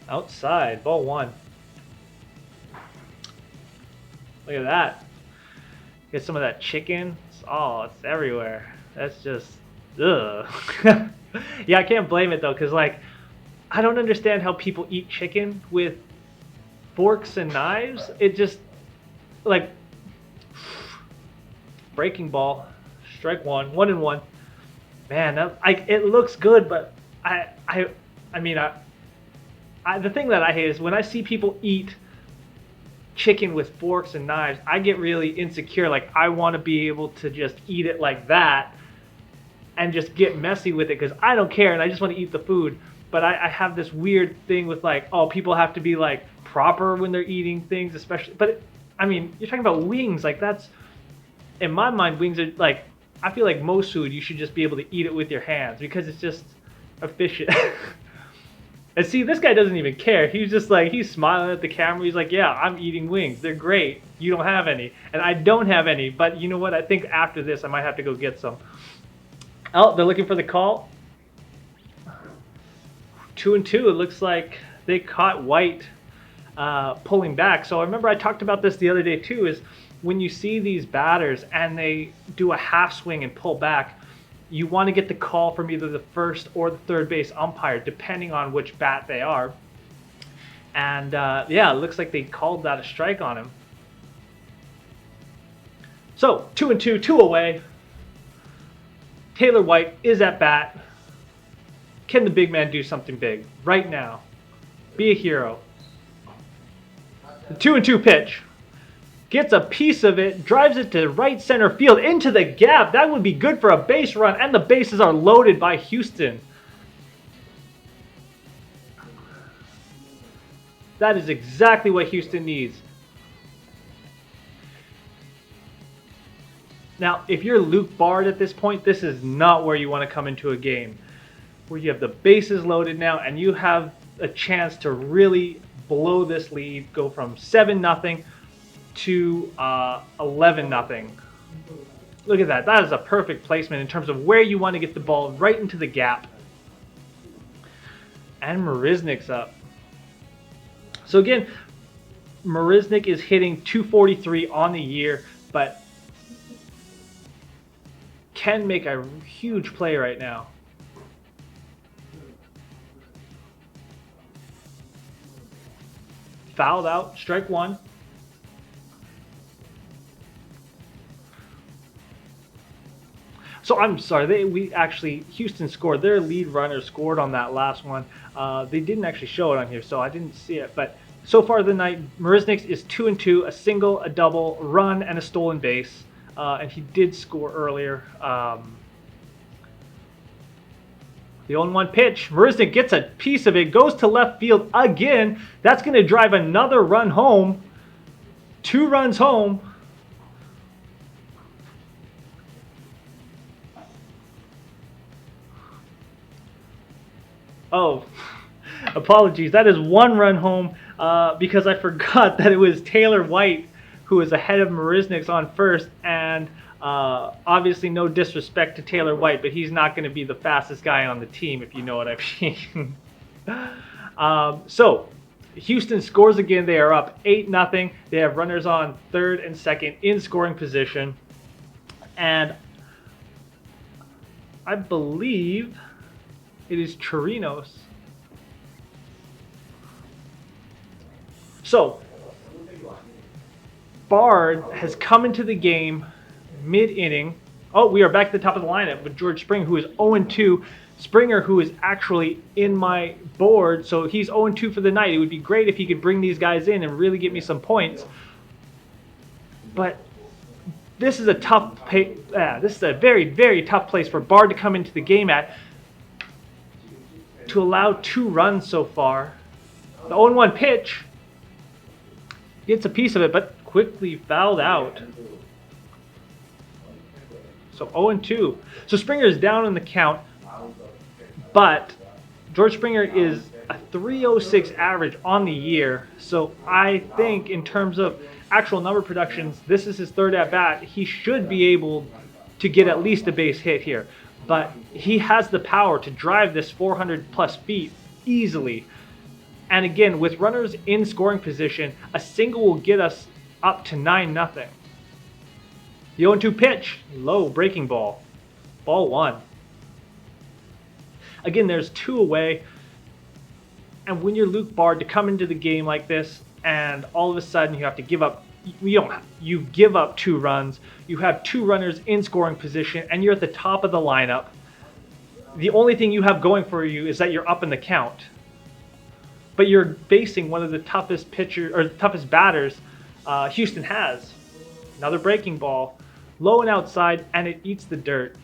Outside, ball 1. Look at that. Get some of that chicken. It's everywhere. That's just, ugh. Yeah, I can't blame it though, because I don't understand how people eat chicken with forks and knives. It just, breaking ball, strike 1, 1-1. Man, it looks good, but the thing that I hate is when I see people eat chicken with forks and knives, I get really insecure. I want to be able to just eat it like that and just get messy with it because I don't care and I just want to eat the food. But I have this weird thing with people have to be proper when they're eating things, especially. But you're talking about wings. That's, in my mind, wings are I feel like most food you should just be able to eat it with your hands because it's just efficient. And see, this guy doesn't even care. He's just he's smiling at the camera. He's like, yeah, I'm eating wings. They're great. You don't have any. And I don't have any. But you know what? I think after this, I might have to go get some. Oh, they're looking for the call. 2-2. It looks like they caught White pulling back. So I remember I talked about this the other day too, is when you see these batters and they do a half swing and pull back, you want to get the call from either the first or the third base umpire, depending on which bat they are. And yeah, it looks like they called that a strike on him. So 2-2, 2 away. Taylor White is at bat. Can the big man do something big right now? Be a hero. The 2-2 pitch. Gets a piece of it, drives it to right center field into the gap. That would be good for a base run, and the bases are loaded by Houston. That is exactly what Houston needs. Now, if you're Luke Bard at this point, this is not where you want to come into a game. Where you have the bases loaded now, and you have a chance to really blow this lead, go from 7-0 to 11-0. Look at that. That is a perfect placement in terms of where you want to get the ball right into the gap. And Marisnik's up. So again, Marisnik is hitting 243 on the year, but can make a huge play right now. Fouled out, strike 1. So I'm sorry, Houston scored. Their lead runner scored on that last one. They didn't actually show it on here, so I didn't see it. But so far the night, Marisnik is 2-2, a single, a double, run, and a stolen base. And he did score earlier. The 0-1 pitch. Marisnik gets a piece of it, goes to left field again. That's going to drive another run home. 2 runs home. Oh, apologies. That is 1 run home because I forgot that it was Taylor White who was ahead of Marisniks on first, and obviously no disrespect to Taylor White, but he's not going to be the fastest guy on the team, if you know what I mean. So Houston scores again. They are up 8-0. They have runners on third and second in scoring position, and I believe it is Chirinos. So Bard has come into the game mid-inning. Oh, we are back at the top of the lineup with George Springer, who is 0-2. Springer, who is actually in my board, so he's 0-2 for the night. It would be great if he could bring these guys in and really get me some points. But this is a this is a very, very tough place for Bard to come into the game at. To allow 2 runs so far. The 0-1 pitch gets a piece of it, but quickly fouled out. So 0-2. So Springer is down in the count, but George Springer is a 306 average on the year. So I think in terms of actual number productions, this is his 3rd at bat. He should be able to get at least a base hit here. But he has the power to drive this 400 plus feet easily. And again, with runners in scoring position, a single will get us up to 9-0. The 0-2 pitch, low breaking ball. Ball 1. Again, there's 2 away. And when you're Luke Bard, to come into the game like this, and all of a sudden you have to give up, you give up 2 runs, you have 2 runners in scoring position, and you're at the top of the lineup. The only thing you have going for you is that you're up in the count. But you're facing one of the toughest batters Houston has. Another breaking ball, low and outside, and it eats the dirt.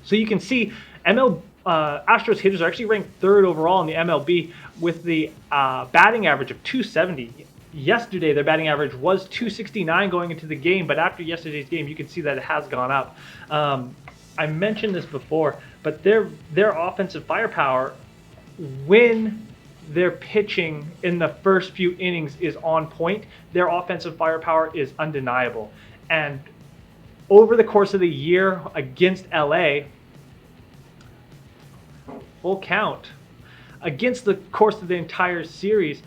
So you can see Astros hitters are actually ranked 3rd overall in the MLB with the batting average of 270. Yesterday, their batting average was 269 going into the game, but after yesterday's game, you can see that it has gone up. I mentioned this before, but their offensive firepower, when their pitching in the first few innings is on point, their offensive firepower is undeniable. And over the course of the year against LA, full count, against the course of the entire series,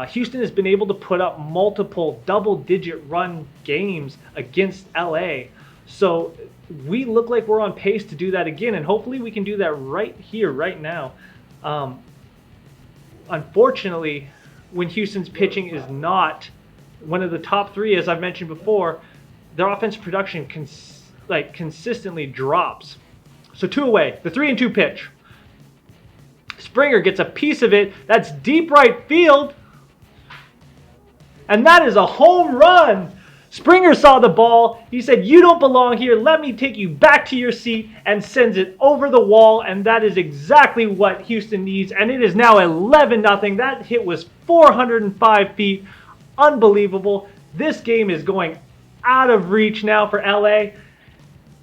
Houston has been able to put up multiple double-digit run games against LA. So we look like we're on pace to do that again, and hopefully we can do that right here, right now. Unfortunately, when Houston's pitching is not one of the top 3, as I've mentioned before, their offensive production consistently drops. So 2 away, the 3-2 pitch. Springer gets a piece of it. That's deep right field. And that is a home run. Springer saw the ball. He said, "You don't belong here. Let me take you back to your seat," and sends it over the wall. And that is exactly what Houston needs. And it is now 11-0. That hit was 405 feet. Unbelievable. This game is going out of reach now for LA.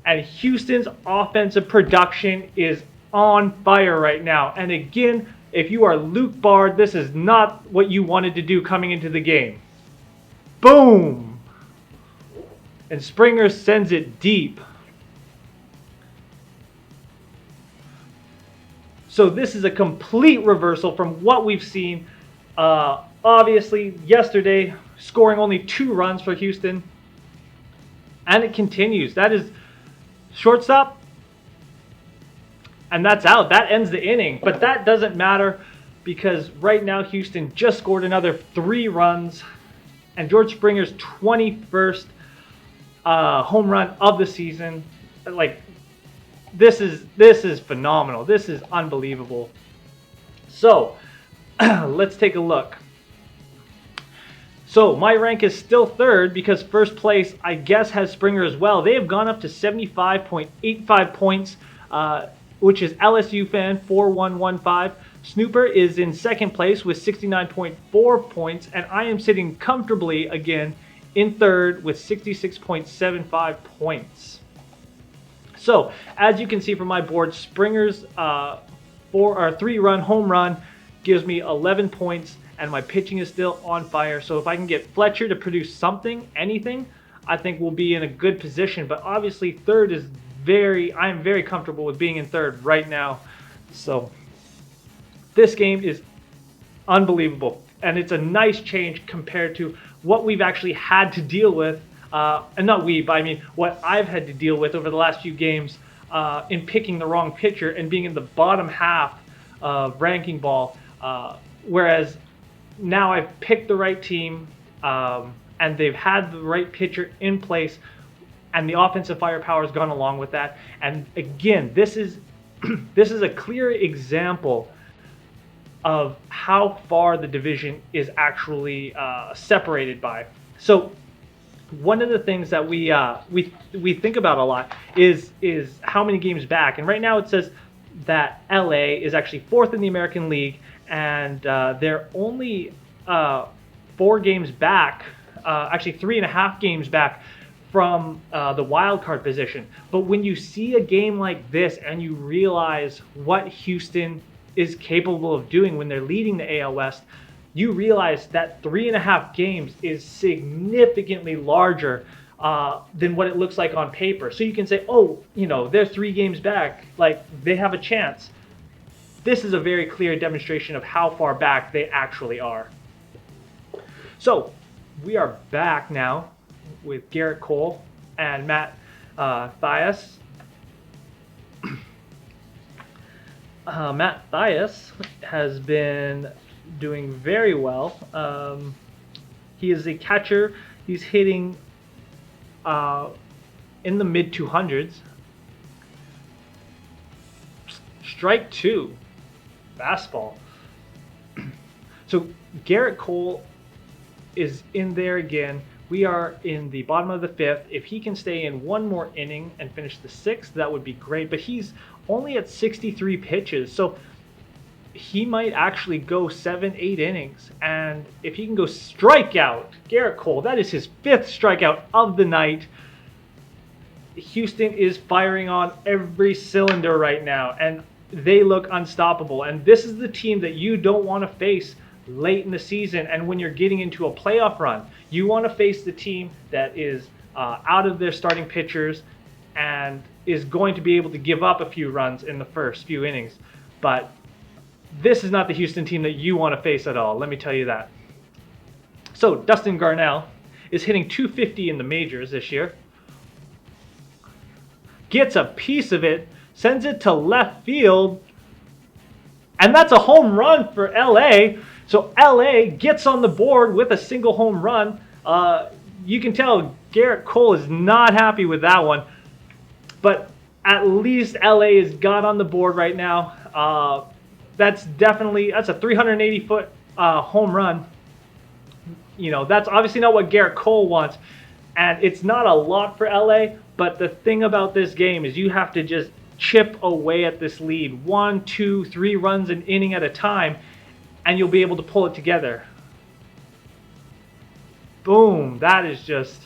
And Houston's offensive production is on fire right now. And again, if you are Luke Bard, this is not what you wanted to do coming into the game. Boom! And Springer sends it deep. So this is a complete reversal from what we've seen. Obviously, yesterday, scoring only 2 runs for Houston. And it continues. That is shortstop. And that's out. That ends the inning. But that doesn't matter because right now Houston just scored another 3 runs. And George Springer's 21st home run of the season. This is phenomenal. This is unbelievable. So let's take a look. So my rank is still 3rd because first place, I guess, has Springer as well. They have gone up to 75.85 points, which is LSU fan 4115. Snooper is in 2nd place with 69.4 points, and I am sitting comfortably again in 3rd with 66.75 points. So as you can see from my board, Springer's 3-run home run gives me 11 points, and my pitching is still on fire. So if I can get Fletcher to produce something, anything, I think we'll be in a good position. But obviously third is I'm very comfortable with being in third right now. So this game is unbelievable, and it's a nice change compared to what we've actually had to deal with, and not we, but I mean what I've had to deal with over the last few games in picking the wrong pitcher and being in the bottom half of ranking ball, whereas now I've picked the right team, and they've had the right pitcher in place, and the offensive firepower has gone along with that. And again, this is this is a clear example of how far the division is actually separated by. So one of the things that we think about a lot is how many games back. And right now it says that LA is actually 4th in the American League, and they're only 4 games back, actually 3.5 games back from the wild card position. But when you see a game like this and you realize what Houston is capable of doing when they're leading the AL West, you realize that 3.5 games is significantly larger than what it looks like on paper. So you can say, oh, you know, they're 3 games back, like they have a chance. This is a very clear demonstration of how far back they actually are. So we are back now with Garrett Cole and Matt Thias. Matt Thias has been doing very well. He is a catcher. He's hitting in the mid 200s. Strike 2, fastball. So Garrett Cole is in there again. We are in the bottom of the 5th. If he can stay in one more inning and finish the 6th, that would be great. But he's only at 63 pitches, so he might actually go 7-8 innings. And if he can go strikeout, Garrett Cole, that is his 5th strikeout of the night. Houston is firing on every cylinder right now, and they look unstoppable. And this is the team that you don't want to face late in the season and when you're getting into a playoff run. You want to face the team that is out of their starting pitchers and is going to be able to give up a few runs in the first few innings. But this is not the Houston team that you want to face at all, let me tell you that. So Dustin Garnell is hitting .250 in the majors this year. Gets a piece of it, sends it to left field, and that's a home run for LA. So LA gets on the board with a single home run. You can tell Garrett Cole is not happy with that one, but at least LA has got on the board right now. That's a 380-foot home run. You know, that's obviously not what Garrett Cole wants, and it's not a lot for LA. But the thing about this game is you have to just chip away at this lead, 1, 2, 3 runs an inning at a time, and you'll be able to pull it together. Boom, that is just...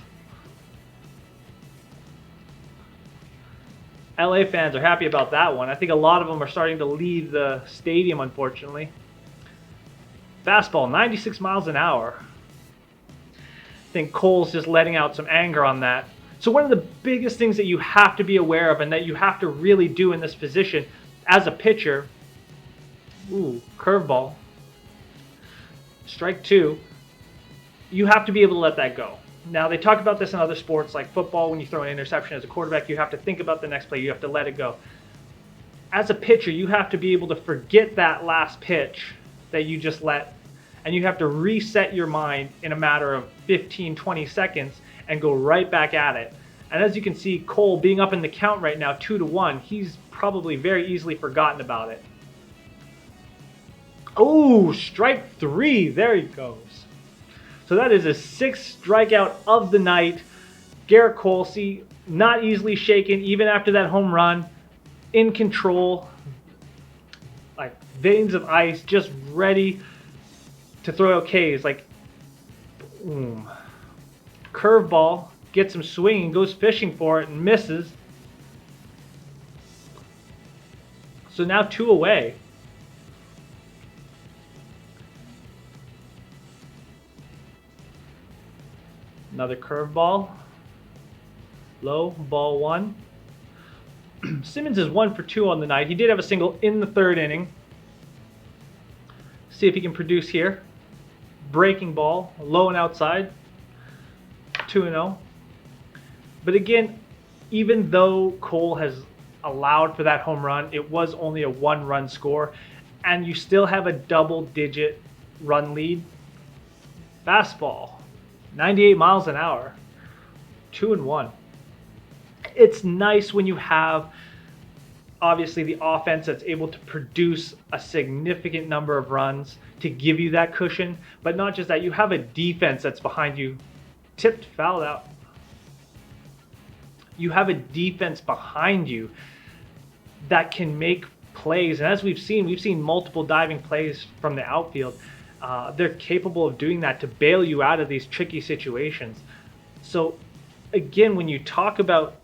LA fans are happy about that one. I think a lot of them are starting to leave the stadium, unfortunately. Fastball, 96 miles an hour. I think Cole's just letting out some anger on that. So one of the biggest things that you have to be aware of and that you have to really do in this position as a pitcher, curveball, strike 2, you have to be able to let that go. Now, they talk about this in other sports like football. When you throw an interception as a quarterback, you have to think about the next play. You have to let it go. As a pitcher, you have to be able to forget that last pitch that you just let, and you have to reset your mind in a matter of 15, 20 seconds and go right back at it. And as you can see, Cole being up in the count right now, 2-1, he's probably very easily forgotten about it. Oh, strike 3, there he goes. So that is a 6th strikeout of the night. Garrett Cole, see, not easily shaken even after that home run. In control, like veins of ice, just ready to throw out Ks. Like, boom. Curveball, gets him swinging, goes fishing for it, and misses. So now 2 away. Another curveball. Low, ball one. Simmons is 1 for 2 on the night. He did have a single in the 3rd inning. See if he can produce here. Breaking ball, low and outside. 2-0. But again, even though Cole has allowed for that home run, it was only a 1-run score, and you still have a double-digit run lead. Fastball, 98 miles an hour, 2-1. It's nice when you have, obviously, the offense that's able to produce a significant number of runs to give you that cushion, but not just that, you have a defense that's behind you. Tipped, fouled out. You have a defense behind you that can make plays, and as we've seen multiple diving plays from the outfield. They're capable of doing that to bail you out of these tricky situations. So again, when you talk about,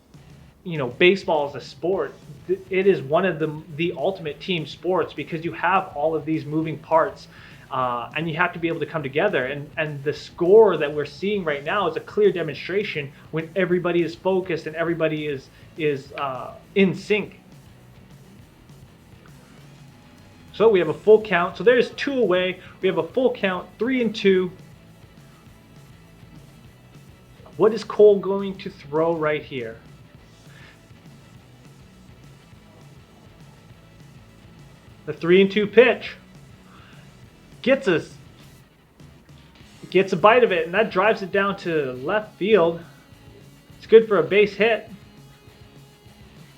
baseball as a sport, it is one of the ultimate team sports, because you have all of these moving parts, and you have to be able to come together. And the score that we're seeing right now is a clear demonstration when everybody is focused and everybody is in sync. So we have a full count. So there's 2 away. We have a full count, 3-2. What is Cole going to throw right here? The 3-2 pitch gets a bite of it, and that drives it down to left field. It's good for a base hit.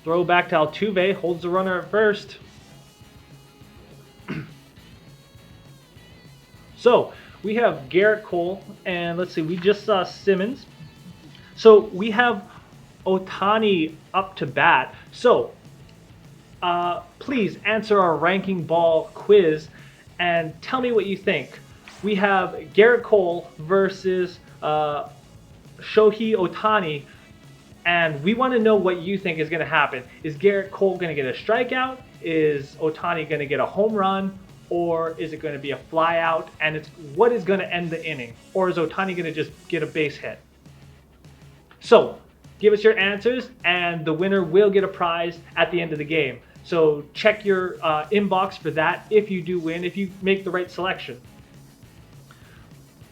Throw back to Altuve, holds the runner at first. So we have Garrett Cole, and let's see, we just saw Simmons. So we have Ohtani up to bat. So please answer our ranking ball quiz and tell me what you think. We have Garrett Cole versus Shohei Ohtani, and we want to know what you think is going to happen. Is Garrett Cole going to get a strikeout? Is Ohtani going to get a home run? Or is it going to be a fly out? And what is going to end the inning? Or is Ohtani going to just get a base hit? So give us your answers, and the winner will get a prize at the end of the game. So check your inbox for that if you do win, if you make the right selection.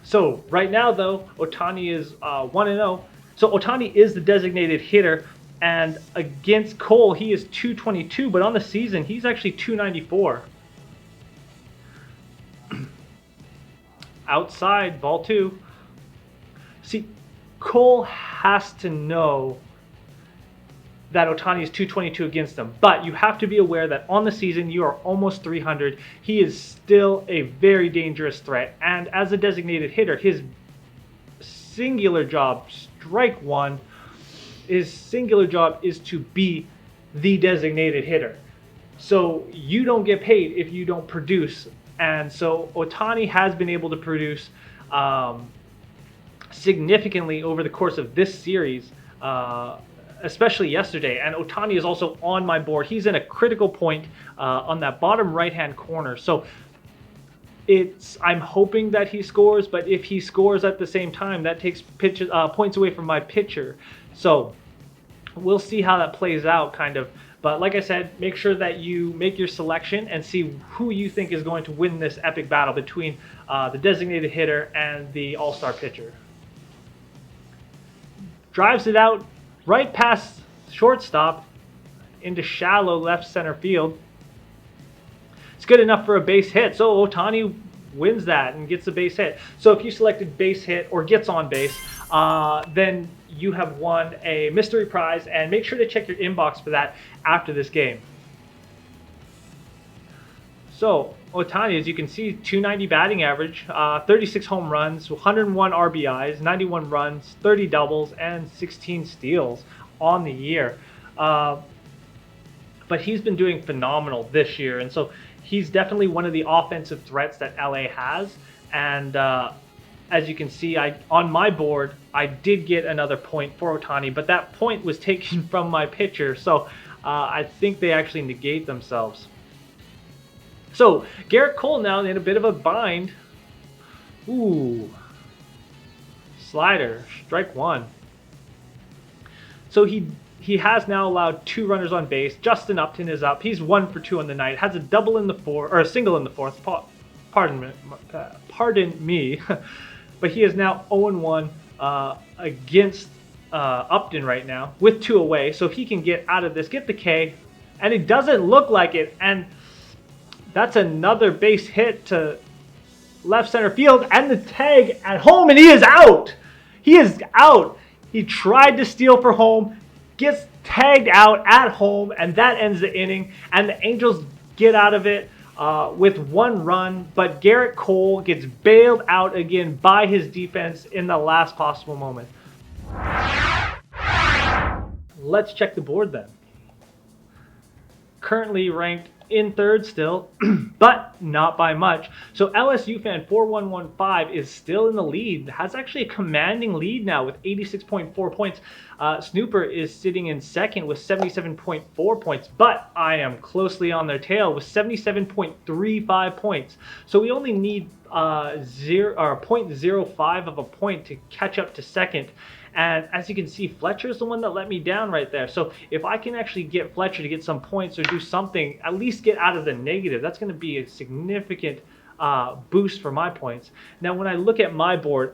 So right now, though, Ohtani is 1-0. So Ohtani is the designated hitter, and against Cole, he is 222, but on the season, he's actually 294. Outside, ball 2. See, Cole has to know that Ohtani is 222 against him, but you have to be aware that on the season, you are almost 300. He is still a very dangerous threat, and as a designated hitter, his singular job, strike one, his singular job is to be the designated hitter. So you don't get paid if you don't produce. And so Ohtani has been able to produce significantly over the course of this series, especially yesterday. And Ohtani is also on my board. He's in a critical point on that bottom right-hand corner. So I'm hoping that he scores, but if he scores at the same time, that takes points away from my pitcher. So we'll see how that plays out, kind of. But like I said, make sure that you make your selection and see who you think is going to win this epic battle between the designated hitter and the all-star pitcher. Drives it out right past shortstop into shallow left center field. It's good enough for a base hit. So Ohtani wins that and gets a base hit. So if you selected base hit or gets on base, then you have won a mystery prize, and make sure to check your inbox for that after this game. So Ohtani, as you can see, 290 batting average, 36 home runs, 101 RBIs, 91 runs, 30 doubles, and 16 steals on the year. But he's been doing phenomenal this year, and so he's definitely one of the offensive threats that LA has. And as you can see, on my board, I did get another point for Ohtani, but that point was taken from my pitcher, so I think they actually negate themselves. So Garrett Cole now in a bit of a bind. Ooh. Slider, strike one. So he has now allowed 2 runners on base. Justin Upton is up. He's 1 for 2 on the night. Has a double in the fourth, or a single in the fourth. Pardon me. But he is now 0-1 against Upton right now with 2 away. So if he can get out of this, get the K, and it doesn't look like it. And that's another base hit to left center field, and the tag at home, and he is out. He is out. He tried to steal for home, gets tagged out at home, and that ends the inning. And the Angels get out of it with 1 run, but Garrett Cole gets bailed out again by his defense in the last possible moment. Let's check the board then. Currently ranked in 3rd still, but not by much. So LSU fan 4115 is still in the lead. Has actually a commanding lead now with 86.4 points. Snooper is sitting in 2nd with 77.4 points, but I am closely on their tail with 77.35 points. So we only need 0.05 of a point to catch up to 2nd. And as you can see, Fletcher is the one that let me down right there. So if I can actually get Fletcher to get some points or do something, at least get out of the negative, that's going to be a significant boost for my points. Now, when I look at my board,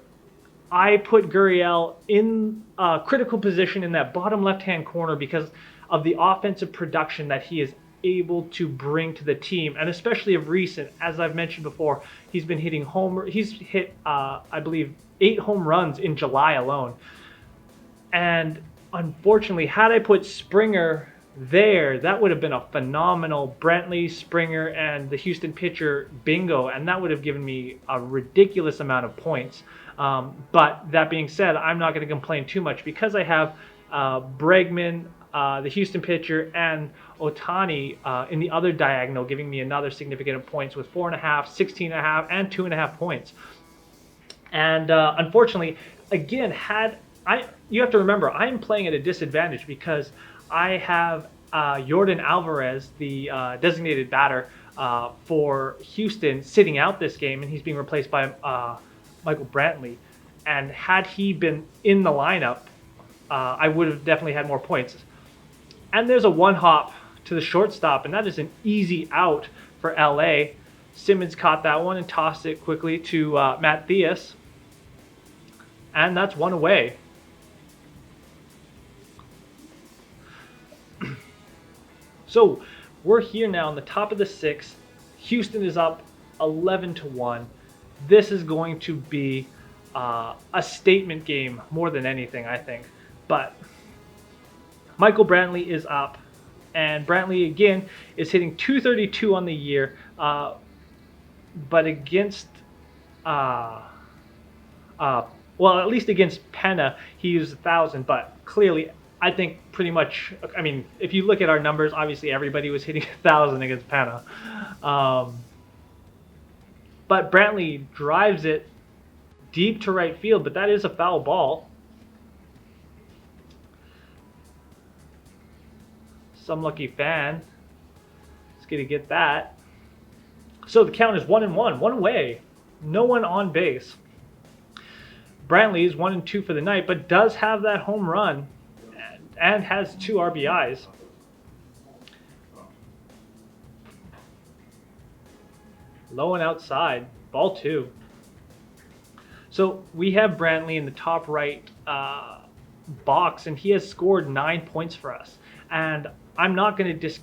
I put Gurriel in a critical position in that bottom left-hand corner because of the offensive production that he is able to bring to the team, and especially of recent, as I've mentioned before, he's been hitting he's hit, I believe, 8 home runs in July alone. And unfortunately, had I put Springer there, that would have been a phenomenal Brantley, Springer, and the Houston pitcher bingo, and that would have given me a ridiculous amount of points. But that being said, I'm not going to complain too much because I have Bregman, the Houston pitcher, and Ohtani in the other diagonal, giving me another significant points with 4.5, 16.5, and 2.5 points. And unfortunately, again, you have to remember, I am playing at a disadvantage because I have Yordan Alvarez, the designated batter for Houston, sitting out this game, and he's being replaced by Michael Brantley. And had he been in the lineup, I would have definitely had more points. And there's a 1-hop to the shortstop, and that is an easy out for LA. Simmons caught that one and tossed it quickly to Matt Theus. And that's 1 away. So we're here now on the top of the 6th. Houston is up 11-1. This is going to be a statement game more than anything, I think. But Michael Brantley is up, and Brantley again is hitting 232 on the year, but against well, at least against Penna, he used 1,000, but clearly, I think pretty much, I mean, if you look at our numbers, obviously everybody was hitting 1,000 against Penna. But Brantley drives it deep to right field, but that is a foul ball. Some lucky fan is going to get that. So the count is 1-1, 1 away. No one on base. Brantley is 1-2 for the night, but does have that home run and has 2 RBIs. Low and outside, ball 2. So we have Brantley in the top right box, and he has scored 9 points for us. And I'm not going to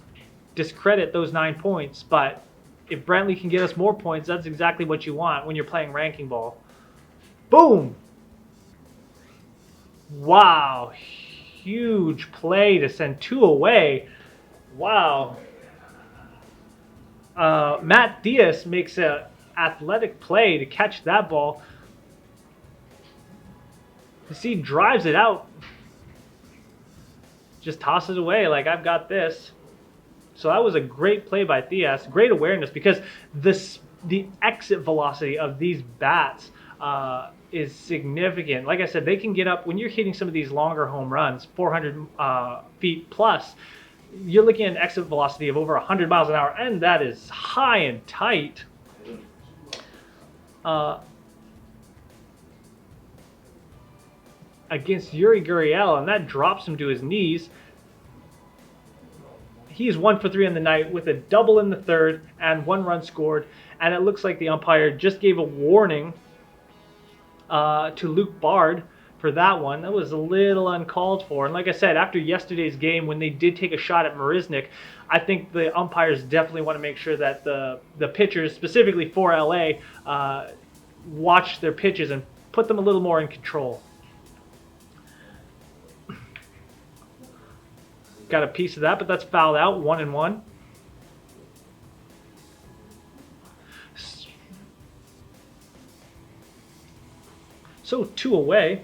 discredit those 9 points, but if Brantley can get us more points, that's exactly what you want when you're playing ranking ball. Boom! Wow, huge play to send 2 away. Wow. Matt Diaz makes an athletic play to catch that ball. You see, drives it out. Just tosses it away like, I've got this. So that was a great play by Diaz. Great awareness, because the exit velocity of these bats is significant. Like I said, they can get up, when you're hitting some of these longer home runs, 400 feet plus, you're looking at an exit velocity of over 100 miles an hour, and that is high and tight. against Yuri Gurriel, and that drops him to his knees. He's 1 for 3 on the night with a double in the third and 1 run scored. And it looks like the umpire just gave a warning to Luke Bard for that one. That was a little uncalled for. And like I said, after yesterday's game, when they did take a shot at Marisnik, I think the umpires definitely want to make sure that the pitchers, specifically for LA, watch their pitches and put them a little more in control. Got a piece of that, but that's fouled out, 1-1. So 2 away.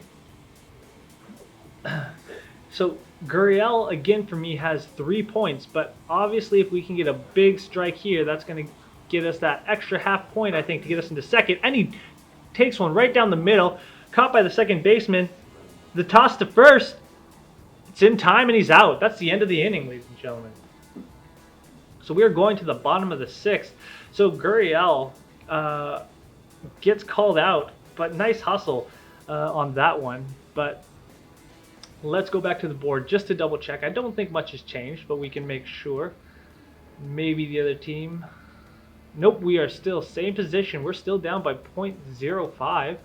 So Gurriel, again, for me, has 3 points, but obviously if we can get a big strike here, that's going to get us that extra half point, I think, to get us into second. And he takes one right down the middle, caught by the second baseman. The toss to first. It's in time and he's out. That's the end of the inning, ladies and gentlemen. So we are going to the bottom of the 6th. So Gurriel gets called out, but nice hustle on that one. But let's go back to the board just to double check. I don't think much has changed, but we can make sure. Maybe the other team. Nope, we are still same position. We're still down by 0.05.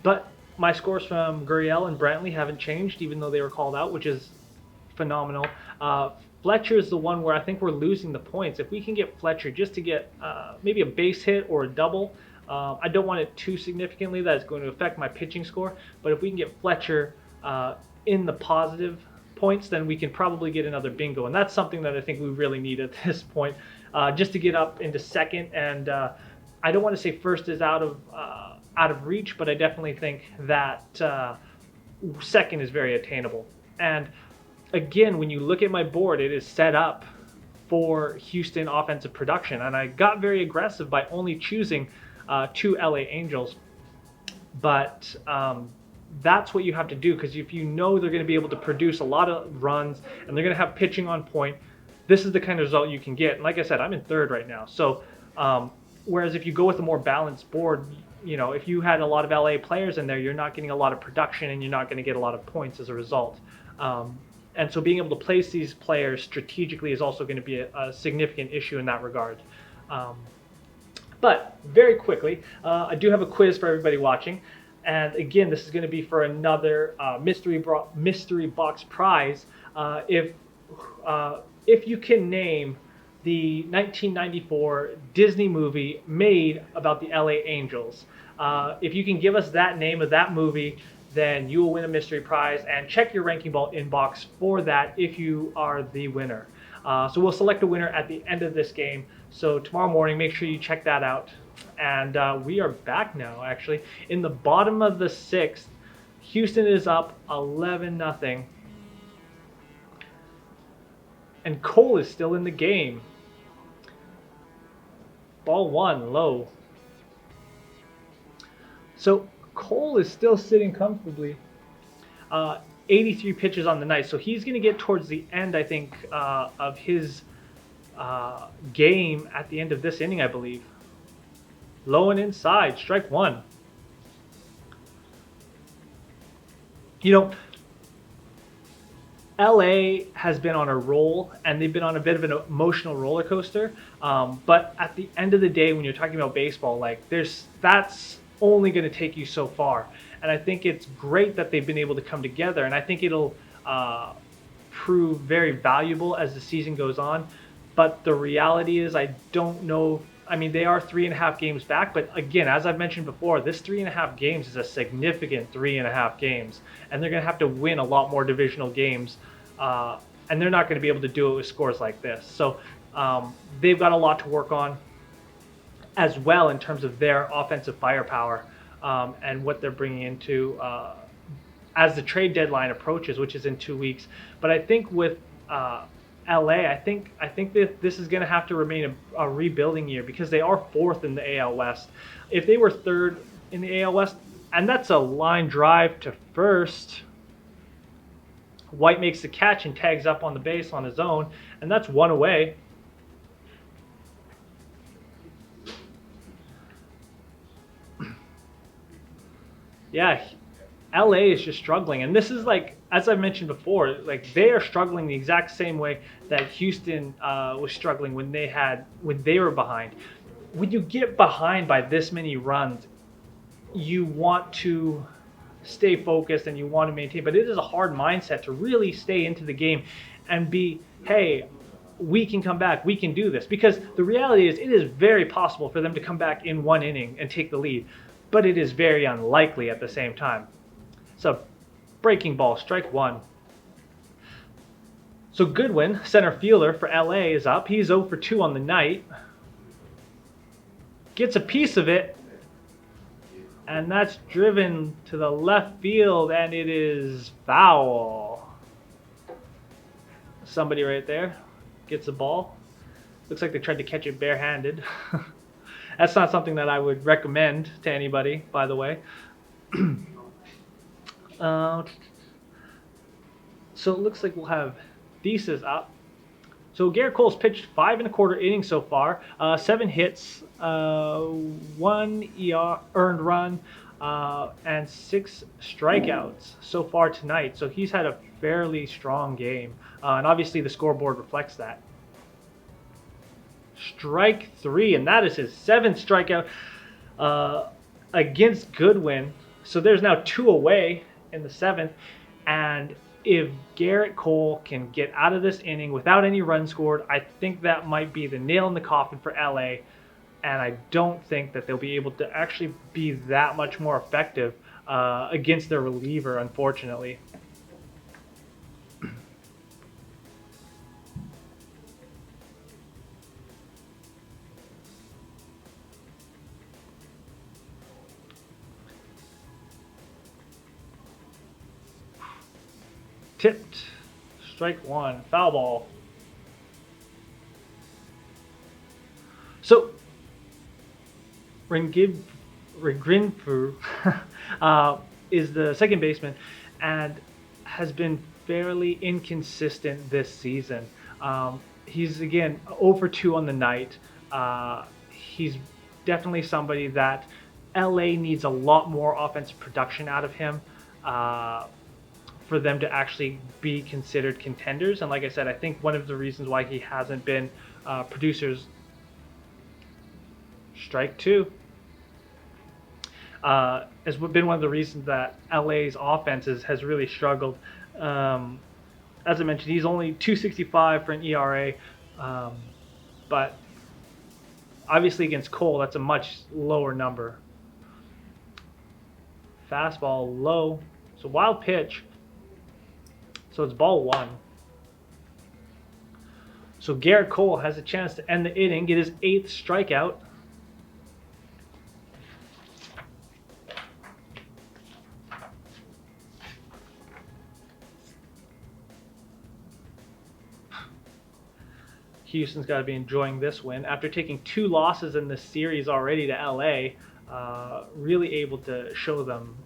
But my scores from Gurriel and Brantley haven't changed, even though they were called out, which is phenomenal. Fletcher is the one where I think we're losing the points. If we can get Fletcher just to get maybe a base hit or a double, I don't want it too significantly that it's going to affect my pitching score. But if we can get Fletcher in the positive points, then we can probably get another bingo. And that's something that I think we really need at this point, just to get up into second. And I don't want to say first is out of reach, but I definitely think that second is very attainable. And again, when you look at my board, it is set up for Houston offensive production. And I got very aggressive by only choosing 2 LA Angels. But that's what you have to do, because if you know they're going to be able to produce a lot of runs and they're going to have pitching on point, this is the kind of result you can get. And like I said, I'm in third right now. So whereas if you go with a more balanced board, you know, if you had a lot of LA players in there, you're not getting a lot of production and you're not going to get a lot of points as a result. And so being able to place these players strategically is also going to be a significant issue in that regard. But very quickly, I do have a quiz for everybody watching. And again, this is going to be for another mystery box prize. If you can name the 1994 Disney movie made about the LA Angels, if you can give us that name of that movie, then you will win a mystery prize. And check your Ranking Ball inbox for that if you are the winner. So we'll select a winner at the end of this game. So tomorrow morning, make sure you check that out. And we are back now, actually. In the bottom of the 6th, Houston is up 11-0. And Cole is still in the game. Ball 1, low. So Cole is still sitting comfortably. 83 pitches on the night. So he's going to get towards the end, I think, of his game at the end of this inning, I believe. Low and inside, strike 1. You know, LA has been on a roll, and they've been on a bit of an emotional roller coaster. But at the end of the day, when you're talking about baseball, like that's only going to take you so far. And I think it's great that they've been able to come together, and I think it'll prove very valuable as the season goes on. But the reality is, I don't know. I mean, they are 3.5 games back, but again, as I've mentioned before, this 3.5 games is a significant 3.5 games, and they're going to have to win a lot more divisional games, and they're not going to be able to do it with scores like this. So they've got a lot to work on as well in terms of their offensive firepower and what they're bringing into as the trade deadline approaches, which is in 2 weeks. But I think with LA, I think that this is going to have to remain a rebuilding year, because they are 4th in the AL West. If they were 3rd in the AL West, and that's a line drive to first, White makes the catch and tags up on the base on his own, and that's 1 away. Yeah, LA is just struggling, and this is like, as I mentioned before, like they are struggling the exact same way that Houston was struggling when they were behind. When you get behind by this many runs, you want to stay focused and you want to maintain, but it is a hard mindset to really stay into the game and be, hey, we can come back, we can do this. Because the reality is, it is very possible for them to come back in one inning and take the lead, but it is very unlikely at the same time. So, breaking ball, strike one. So Goodwin, center fielder for LA, is up. He's 0 for 2 on the night. Gets a piece of it, and that's driven to the left field, and it is foul. Somebody right there gets the ball. Looks like they tried to catch it barehanded. That's not something that I would recommend to anybody, by the way. So it looks like we'll have Thesis up. So Garrett Cole's pitched 5 1/4 innings so far, 7 hits, 1 earned run, and 6 strikeouts so far tonight. So he's had a fairly strong game, and obviously the scoreboard reflects that. Strike 3, and that is his 7th strikeout against Goodwin. So there's now 2 away in the 7th, and if Garrett Cole can get out of this inning without any runs scored, I think that might be the nail in the coffin for LA, and I don't think that they'll be able to actually be that much more effective against their reliever, unfortunately. Tipped. Strike 1. Foul ball. So, Ringrinfu is the second baseman and has been fairly inconsistent this season. He's, again, 0 for 2 on the night. He's definitely somebody that LA needs a lot more offensive production out of him for them to actually be considered contenders. And like I said, I think one of the reasons why he hasn't been producers. Strike 2 has been one of the reasons that LA's offenses has really struggled. As I mentioned, he's only 2.65 for an ERA, but obviously against Cole, that's a much lower number. Fastball low, so wild pitch. So it's ball 1. So Garrett Cole has a chance to end the inning, get his 8th strikeout. Houston's got to be enjoying this win after taking 2 losses in this series already to LA. Really able to show them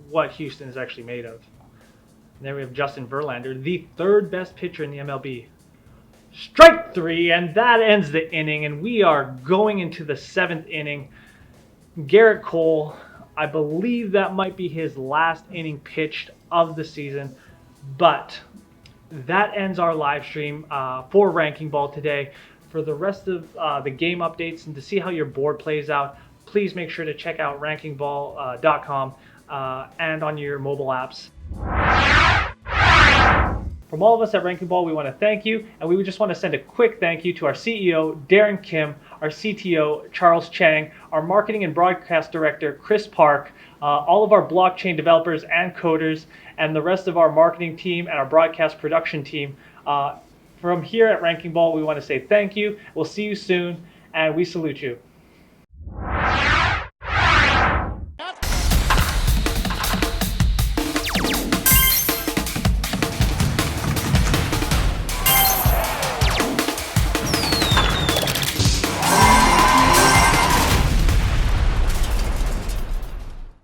what Houston is actually made of. And then we have Justin Verlander, the 3rd best pitcher in the MLB. Strike 3, and that ends the inning, and we are going into the 7th inning. Garrett Cole, I believe that might be his last inning pitched of the season, but that ends our live stream for Ranking Ball today. For the rest of the game updates and to see how your board plays out, please make sure to check out RankingBall.com and on your mobile apps. From all of us at Ranking Ball, we want to thank you, and we just want to send a quick thank you to our CEO, Darren Kim, our CTO, Charles Chang, our marketing and broadcast director, Chris Park, all of our blockchain developers and coders, and the rest of our marketing team and our broadcast production team. From here at Ranking Ball, we want to say thank you. We'll see you soon, and we salute you.